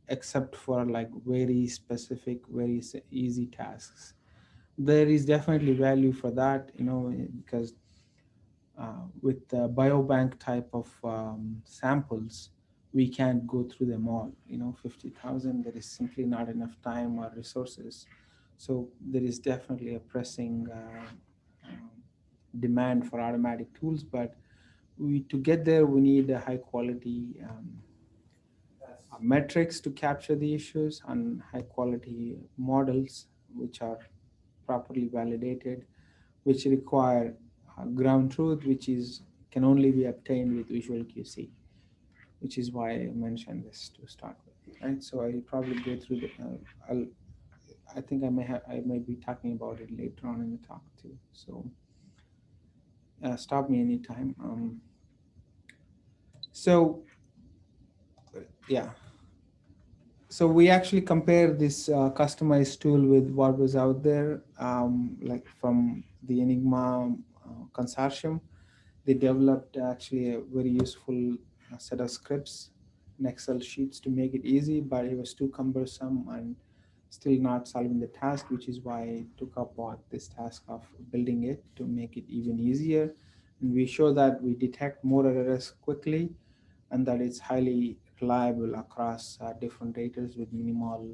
except for like very specific, very easy tasks. There is definitely value for that, because with the biobank type of samples, we can't go through them all. 50,000, there is simply not enough time or resources. So there is definitely a pressing demand for automatic tools, but to get there, we need a high quality metrics to capture the issues and high quality models, which are properly validated, which require ground truth, which can only be obtained with visual QC, which is why I mentioned this to start with, right? So I'll probably go through I think I may be talking about it later on in the talk too. So stop me anytime. So yeah. So we actually compare this customized tool with what was out there, like from the Enigma consortium. They developed actually a very useful set of scripts and Excel sheets to make it easy, but it was too cumbersome and still not solving the task, which is why I took up on this task of building it to make it even easier. And we show that we detect more errors quickly and that it's highly reliable across different data with minimal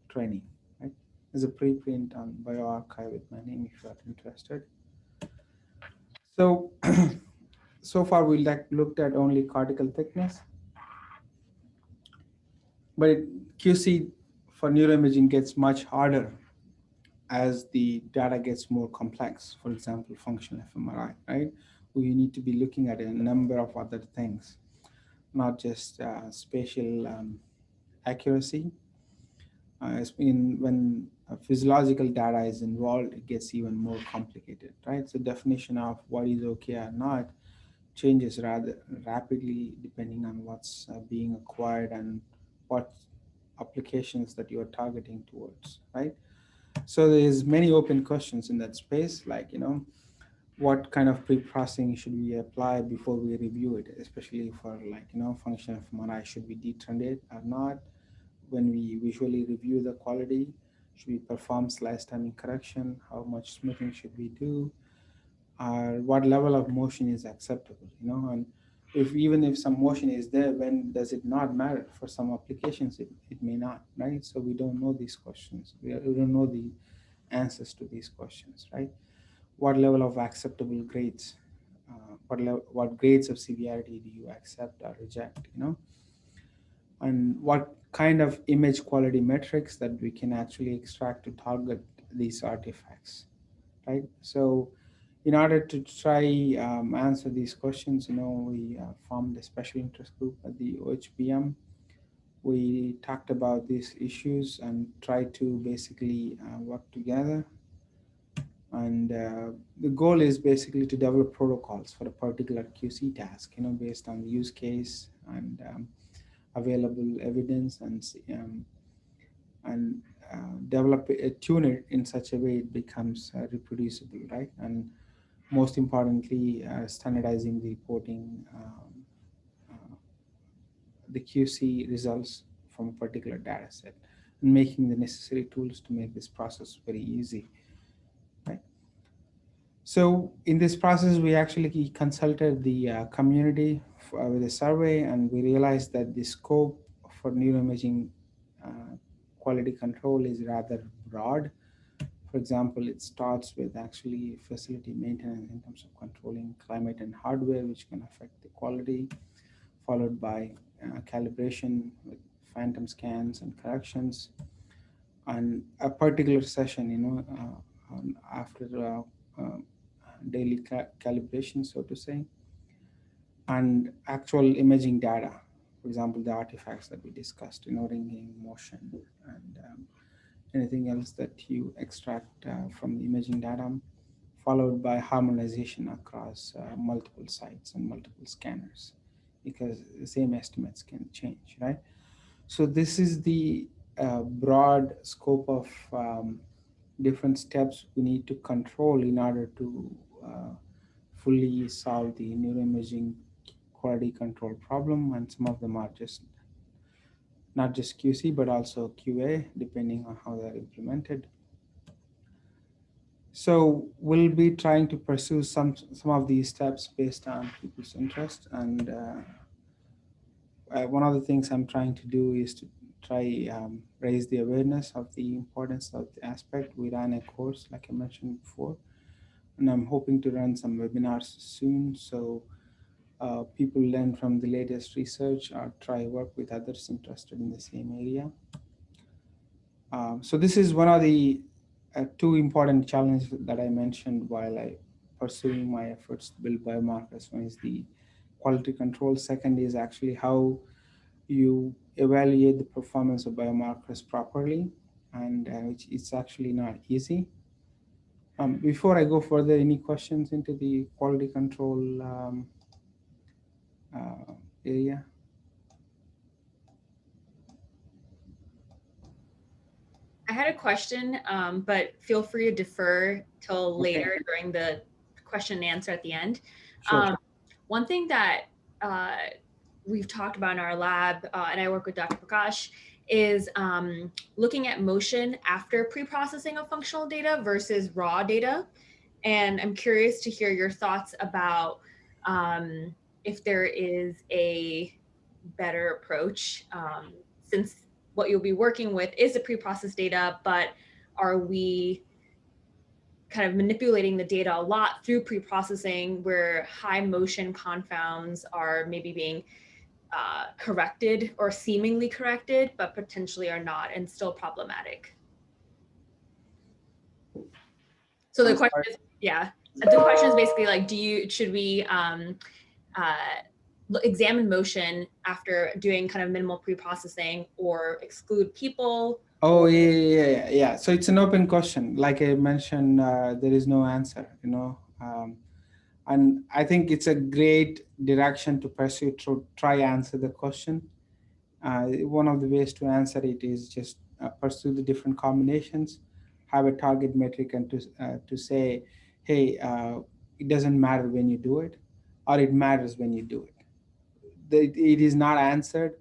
training. Right? There's a preprint on bioarchive with my name if you're interested. So, so far we looked at only cortical thickness, but QC for neuroimaging gets much harder as the data gets more complex. For example, functional fMRI, right? We need to be looking at a number of other things, not just spatial accuracy. When physiological data is involved, it gets even more complicated, right? So definition of what is okay or not changes rather rapidly depending on what's being acquired and what applications that you are targeting towards, right? So there's many open questions in that space, like, what kind of pre-processing should we apply before we review it, especially for like, functional fMRI, should we detrend it or not? When we visually review the quality, should we perform slice timing correction? How much smoothing should we do? Or what level of motion is acceptable, and even if some motion is there, when does it not matter? For some applications, it may not, right? So we don't know these questions. We don't know the answers to these questions, right? What level of acceptable grades? What grades of severity do you accept or reject, and what kind of image quality metrics that we can actually extract to target these artifacts, right? So in order to try answer these questions, we formed a special interest group at the OHBM. We talked about these issues and tried to basically work together. And the goal is basically to develop protocols for a particular QC task, based on the use case and available evidence, and develop it, tune it in such a way it becomes reproducible, right? And most importantly, standardizing the reporting, the QC results from a particular data set, and making the necessary tools to make this process very easy, right? So in this process, we actually consulted the community with a survey, and we realized that the scope for neuroimaging quality control is rather broad. For example, it starts with actually facility maintenance in terms of controlling climate and hardware, which can affect the quality, followed by calibration with phantom scans and corrections, and a particular session, after daily calibration, so to say, and actual imaging data. For example, the artifacts that we discussed, ringing, motion, and anything else that you extract from the imaging data, followed by harmonization across multiple sites and multiple scanners, because the same estimates can change, right? So this is the broad scope of different steps we need to control in order to fully solve the neuroimaging quality control problem. And some of them are just not just QC, but also QA, depending on how they're implemented. So we'll be trying to pursue some of these steps based on people's interest. And one of the things I'm trying to do is to try raise the awareness of the importance of the aspect. We ran a course, like I mentioned before, and I'm hoping to run some webinars soon. So people learn from the latest research or try work with others interested in the same area. So this is one of the two important challenges that I mentioned while I pursuing my efforts to build biomarkers. One is the quality control. Second is actually how you evaluate the performance of biomarkers properly, and which it's actually not easy. Before I go further, any questions into the quality control area? I had a question, but feel free to defer till later during the question and answer at the end. Sure. One thing that we've talked about in our lab, and I work with Dr. Prakash, is looking at motion after pre-processing of functional data versus raw data. And I'm curious to hear your thoughts about if there is a better approach, since what you'll be working with is the pre-processed data, but are we kind of manipulating the data a lot through pre-processing where high motion confounds are maybe being corrected or seemingly corrected, but potentially are not and still problematic? So the question is, the question is basically like, should we examine motion after doing kind of minimal pre-processing or exclude people? Oh, yeah. So it's an open question. Like I mentioned, there is no answer, and I think it's a great direction to pursue to try answer the question. One of the ways to answer it is just pursue the different combinations, have a target metric, and to say, hey, it doesn't matter when you do it, or it matters when you do it. It is not answered,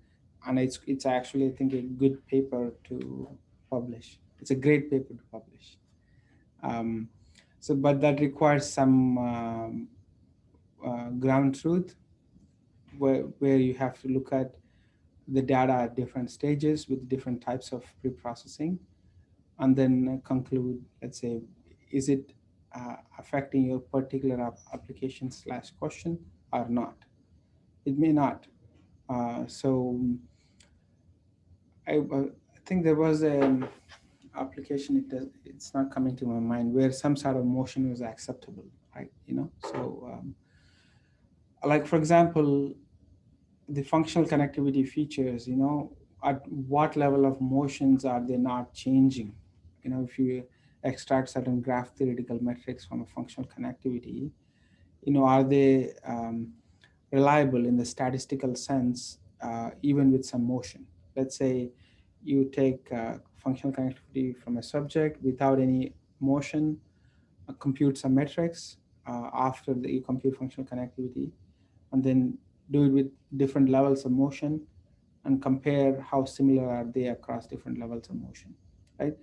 and it's actually, I think, a good paper to publish. It's a great paper to publish. But that requires some ground truth, where you have to look at the data at different stages with different types of pre-processing, and then conclude, let's say, is it affecting your particular application / question or not? It may not. So I think there was an application, it's not coming to my mind, where some sort of motion was acceptable, right? So like, for example, the functional connectivity features, at what level of motions are they not changing? If you extract certain graph theoretical metrics from a functional connectivity, are they reliable in the statistical sense, even with some motion? Let's say you take functional connectivity from a subject without any motion, compute some metrics after you compute functional connectivity, and then do it with different levels of motion and compare how similar are they across different levels of motion, right?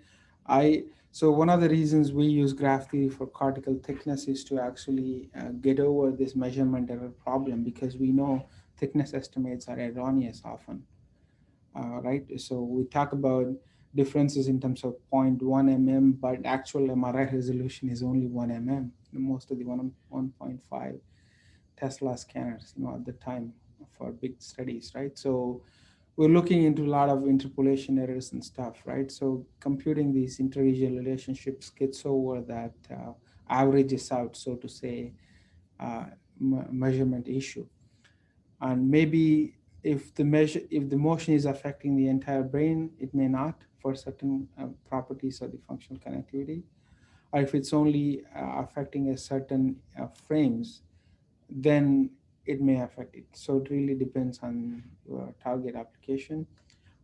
So one of the reasons we use graph theory for cortical thickness is to actually get over this measurement error problem, because we know thickness estimates are erroneous often, right? So we talk about differences in terms of 0.1 mm, but actual MRI resolution is only 1 mm. Most of the 1.5 Tesla scanners, at the time for big studies, right? So we're looking into a lot of interpolation errors and stuff, right? So computing these interregional relationships gets over that averages out, so to say, measurement issue. And maybe if the motion is affecting the entire brain, it may not for certain properties of the functional connectivity. Or if it's only affecting a certain frames, then it may affect it. So it really depends on your target application.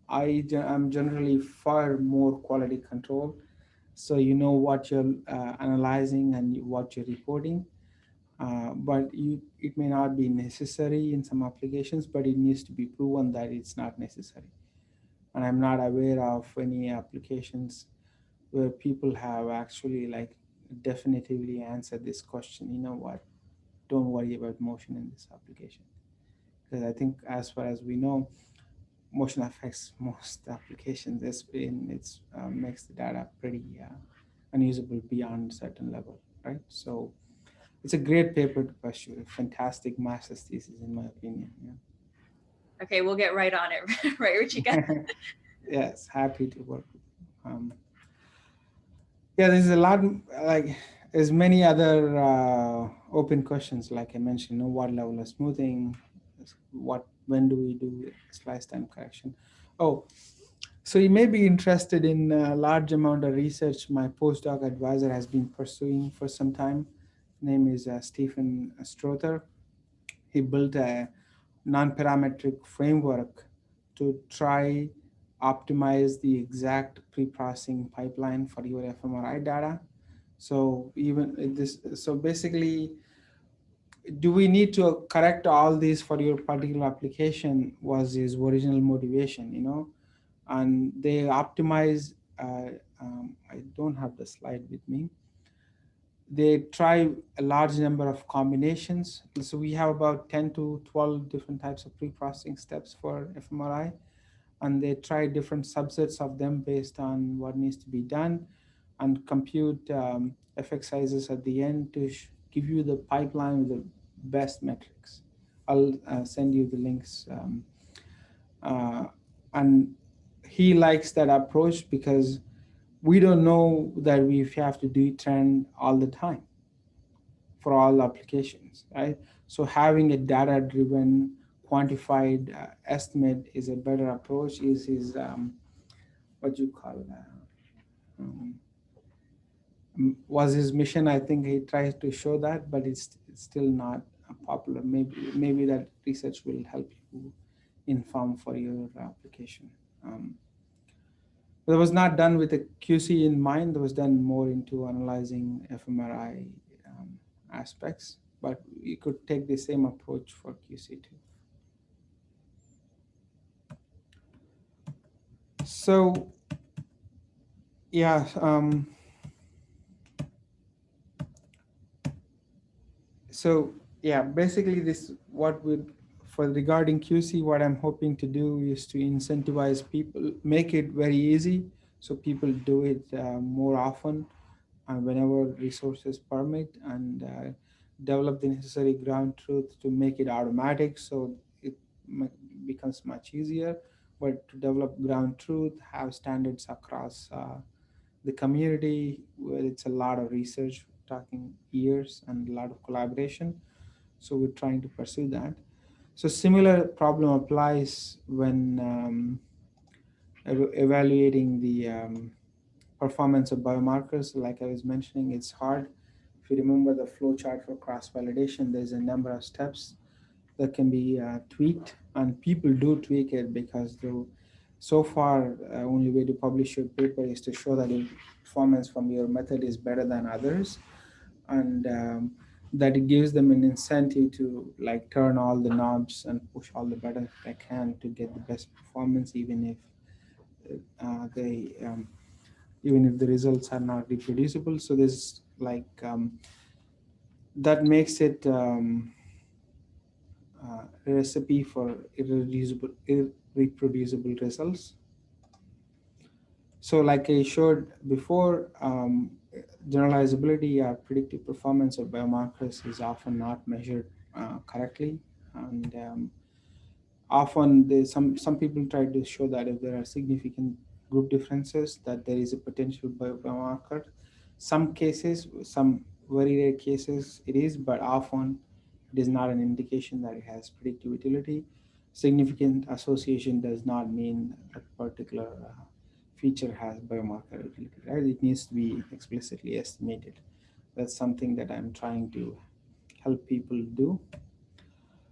I'm generally far more quality control. So you know what you're analyzing and what you're reporting. But it may not be necessary in some applications, but it needs to be proven that it's not necessary. And I'm not aware of any applications where people have actually like definitively answered this question. You know what? Don't worry about motion in this application. Because I think as far as we know, motion affects most applications. It's makes the data pretty unusable beyond a certain level, right? So it's a great paper to pursue, a fantastic master's thesis, in my opinion. Yeah. Okay, we'll get right on it, right, Ruchika? Yes, happy to work with you. Yeah, there's a lot, like, there's many other open questions, like I mentioned, what level of smoothing, when do we do slice time correction? Oh, so you may be interested in a large amount of research my postdoc advisor has been pursuing for some time. His name is Stephen Strother. He built a non-parametric framework to try optimize the exact pre-processing pipeline for your fMRI data. So so basically, do we need to correct all these for your particular application was his original motivation, and they optimize, I don't have the slide with me. They try a large number of combinations. So we have about 10 to 12 different types of pre-processing steps for fMRI, and they try different subsets of them based on what needs to be done, and compute effect sizes at the end to give you the pipeline with the best metrics. I'll send you the links. And he likes that approach because we don't know that we have to do trend all the time for all applications, right? So having a data-driven, quantified estimate is a better approach. Is his what you call was his mission? I think he tries to show that, but it's still not popular. Maybe that research will help you inform for your application. But it was not done with a QC in mind. It was done more into analyzing fMRI aspects, but you could take the same approach for QC too. So, yeah. So yeah, basically for regarding QC, what I'm hoping to do is to incentivize people, make it very easy so people do it more often whenever resources permit, and develop the necessary ground truth to make it automatic so it becomes much easier. But to develop ground truth, have standards across the community, where it's a lot of research, talking years and a lot of collaboration. So we're trying to pursue that. So similar problem applies when evaluating the performance of biomarkers. Like I was mentioning, it's hard. If you remember the flow chart for cross-validation, there's a number of steps that can be tweaked, and people do tweak it because so far, only way to publish your paper is to show that the performance from your method is better than others, and that it gives them an incentive to like turn all the knobs and push all the buttons they can to get the best performance, even if even if the results are not reproducible. So there's like, that makes it a recipe for irreproducible results. So like I showed before, generalizability or predictive performance of biomarkers is often not measured correctly. And often some people try to show that if there are significant group differences, that there is a potential biomarker. Some cases, some very rare cases it is, but often it is not an indication that it has predictive utility. Significant association does not mean a particular feature has biomarker utility, right? It needs to be explicitly estimated. That's something that I'm trying to help people do.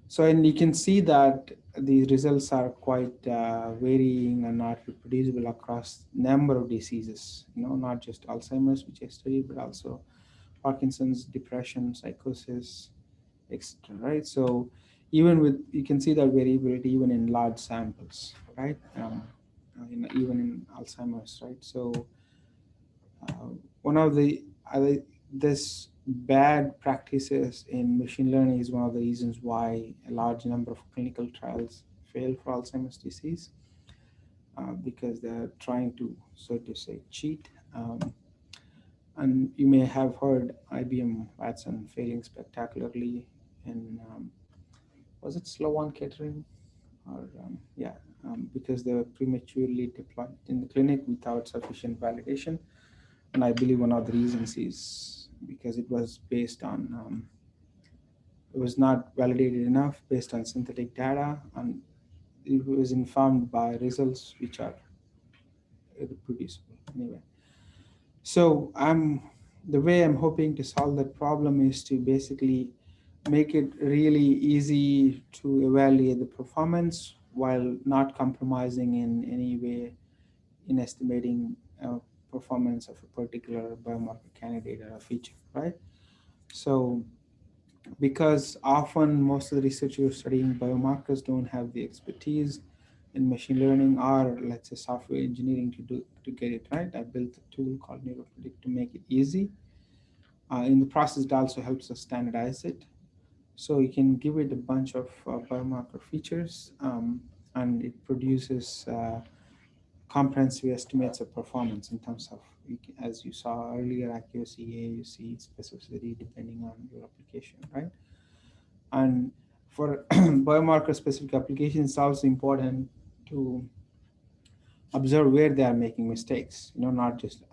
So, and you can see that these results are quite varying and not reproducible across number of diseases, not just Alzheimer's, which I studied, but also Parkinson's, depression, psychosis, etc. Right? So even with, you can see that variability even in large samples, right? Even in Alzheimer's, right? So one of the this bad practices in machine learning is one of the reasons why a large number of clinical trials fail for Alzheimer's disease, because they're trying to, so to say, cheat. And you may have heard IBM Watson failing spectacularly in, was it Sloan Kettering? Or because they were prematurely deployed in the clinic without sufficient validation. And I believe one of the reasons is because it was based on, it was not validated enough based on synthetic data, and it was informed by results which are irreproducible anyway. So the way I'm hoping to solve that problem is to basically make it really easy to evaluate the performance while not compromising in any way in estimating performance of a particular biomarker candidate or a feature, right? So because often most of the researchers studying biomarkers don't have the expertise in machine learning or, let's say, software engineering to get it right, I built a tool called NeuroPredict to make it easy. In the process, it also helps us standardize it. So you can give it a bunch of biomarker features, and it produces comprehensive estimates of performance in terms of, as you saw earlier, accuracy, AUC, specificity, depending on your application, right? And for biomarker specific applications, it's also important to observe where they are making mistakes, not just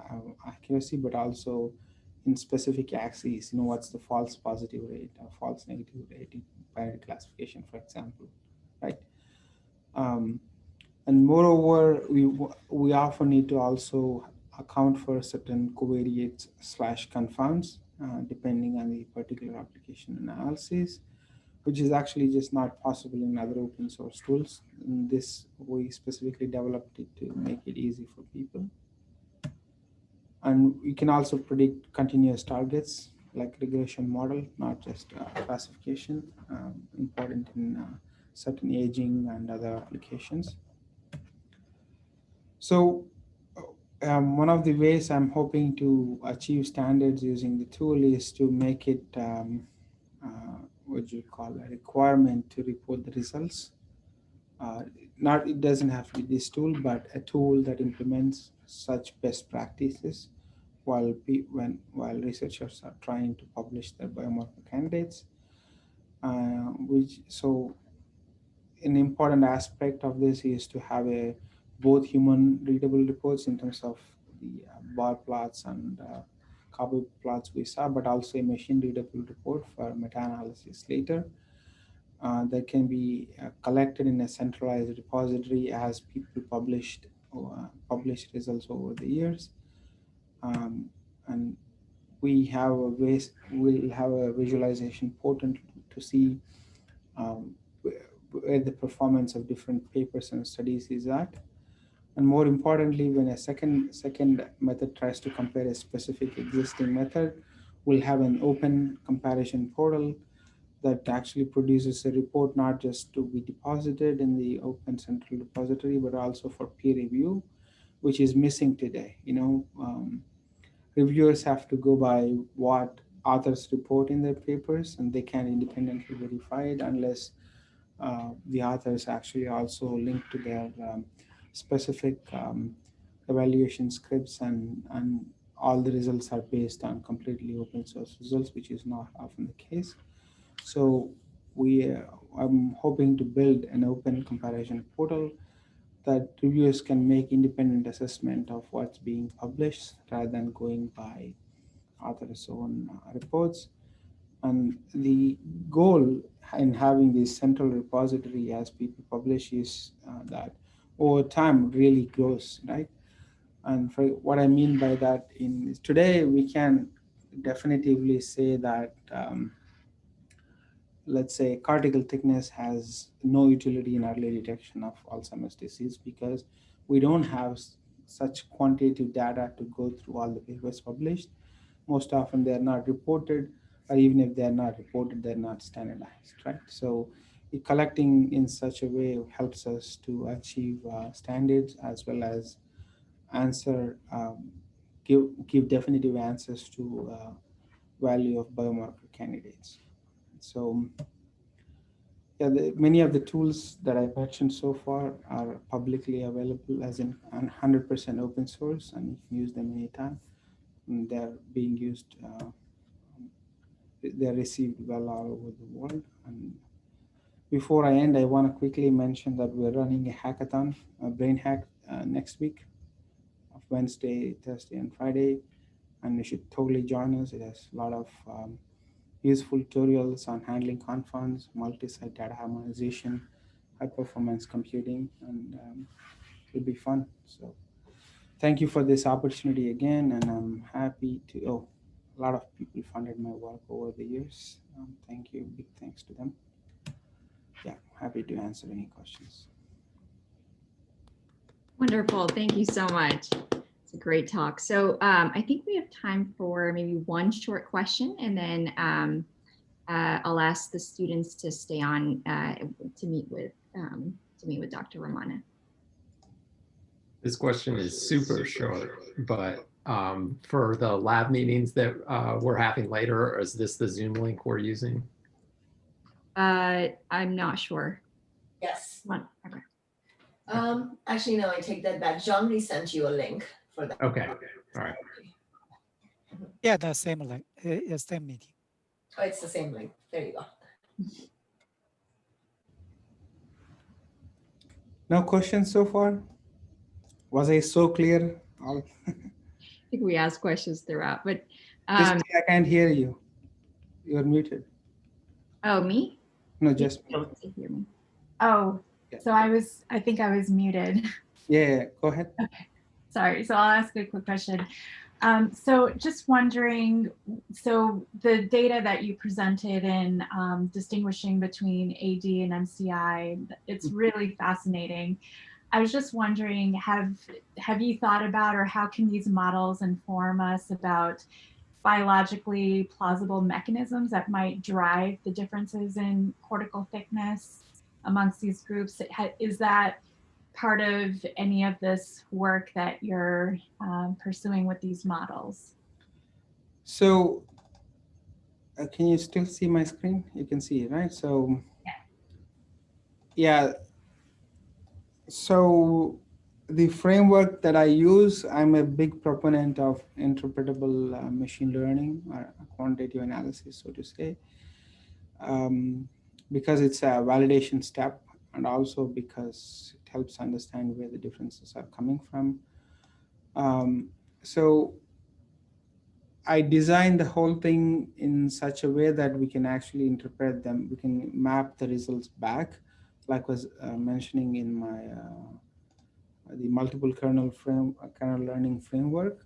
accuracy, but also in specific axes, what's the false positive rate or false negative rate in binary classification, for example, right? And moreover, we often need to also account for certain covariates / confounds, depending on the particular application analysis, which is actually just not possible in other open source tools. And this, we specifically developed it to make it easy for people. And we can also predict continuous targets like regression model, not just classification, important in certain aging and other applications. So one of the ways I'm hoping to achieve standards using the tool is to make it what you call a requirement to report the results. It doesn't have to be this tool, but a tool that implements such best practices while researchers are trying to publish their biomarker candidates. So an important aspect of this is to have both human readable reports in terms of the bar plots and cowboy plots we saw, but also a machine readable report for meta-analysis later. That can be collected in a centralized repository as people published results over the years. And we'll have a visualization portal to see where the performance of different papers and studies is at. And more importantly, when a second method tries to compare a specific existing method, we'll have an open comparison portal that actually produces a report not just to be deposited in the open central repository, but also for peer review, which is missing today. Reviewers have to go by what authors report in their papers, and they can't independently verify it unless the authors actually also link to their specific evaluation scripts, and all the results are based on completely open source results, which is not often the case. So I'm hoping to build an open comparison portal that reviewers can make independent assessment of what's being published rather than going by authors' own reports. And the goal in having this central repository as people publish is that over time really grows, right? And for what I mean by that, in today we can definitively say that let's say cortical thickness has no utility in early detection of Alzheimer's disease because we don't have such quantitative data to go through all the papers published. Most often they're not reported, or even if they're not reported, they're not standardized, right? So collecting in such a way helps us to achieve standards as well as answer, give definitive answers to value of biomarker candidates. So yeah, many of the tools that I mentioned so far are publicly available as in 100% open source, and you can use them anytime. And they're being used, they're received well all over the world. And before I end, I want to quickly mention that we're running a hackathon, a brain hack next week of Wednesday, Thursday, and Friday. And you should totally join us. It has a lot of useful tutorials on handling confounds, multi-site data harmonization, high performance computing, and it'll be fun. So thank you for this opportunity again, and I'm happy to, a lot of people funded my work over the years. Thank you, big thanks to them. Yeah, happy to answer any questions. Wonderful, thank you so much. It's a great talk. So I think we have time for maybe one short question, and then I'll ask the students to stay on to meet with Dr. Raamana. This question is super short, but for the lab meetings that we're having later, is this the Zoom link we're using? I'm not sure. Yes. Okay. Actually, no, I take that back. Jean sent you a link for that. Okay, all right. Yeah, the same link, same meeting. Oh, it's the same link. There you go. No questions so far? Was I so clear? I think we asked questions throughout, but I can't hear you. You're muted. oh, me? No, just me. To hear me. Oh, Yeah. so I think I was muted. Yeah, go ahead. Okay, sorry. So I'll ask a quick question. So just wondering, so the data that you presented in distinguishing between AD and MCI, it's really fascinating. I was just wondering, have you thought about, or how can these models inform us about biologically plausible mechanisms that might drive the differences in cortical thickness amongst these groups? Is that part of any of this work that you're pursuing with these models? So can you still see my screen? You can see it, right? So yeah. So the framework that I use, I'm a big proponent of interpretable machine learning, or quantitative analysis, so to say, because it's a validation step, and also because it helps understand where the differences are coming from. So I designed the whole thing in such a way that we can actually interpret them. We can map the results back, like was mentioning in my the multiple kernel learning framework.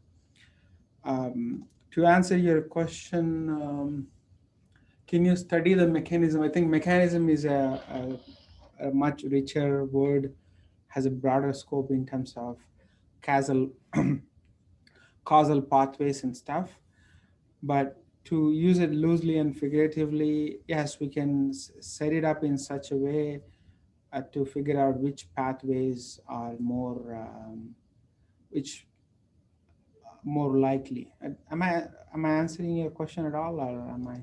To answer your question, can you study the mechanism? I think mechanism is a much richer word, has a broader scope in terms of causal pathways and stuff. But to use it loosely and figuratively, yes, we can set it up in such a way to figure out which pathways are more which more likely. Am I answering your question at all, or am I?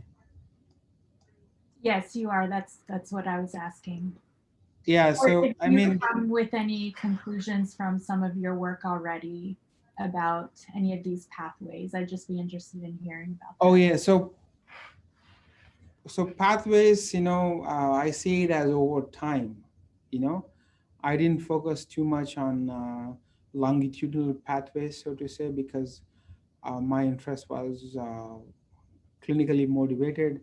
Yes, you are. That's what I was asking. Yeah. Or So if I you mean, come with any conclusions from some of your work already about any of these pathways, I'd just be interested in hearing about that. oh yeah. So pathways, I see it as over time. I didn't focus too much on longitudinal pathways, so to say, because my interest was clinically motivated.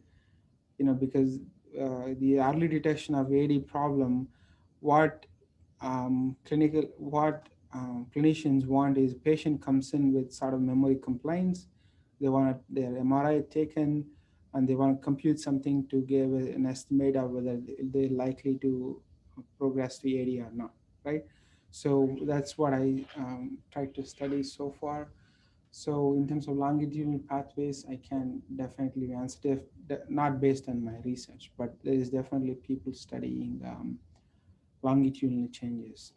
Because the early detection of AD problem, what clinicians want is patient comes in with sort of memory complaints. They want their MRI taken, and they want to compute something to give an estimate of whether they're likely to progress to AD or not, right? So that's what I tried to study so far. So in terms of longitudinal pathways, I can definitely answer, not based on my research, but there is definitely people studying longitudinal changes.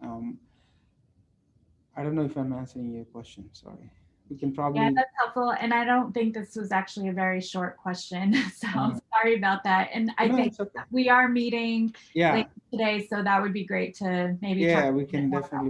I don't know if I'm answering your question, sorry. We can probably— Yeah, that's helpful. And I don't think this was actually a very short question. So sorry about that. And I think it's okay. we are meeting Yeah, later today, so that would be great to maybe talk yeah, a we bit can more definitely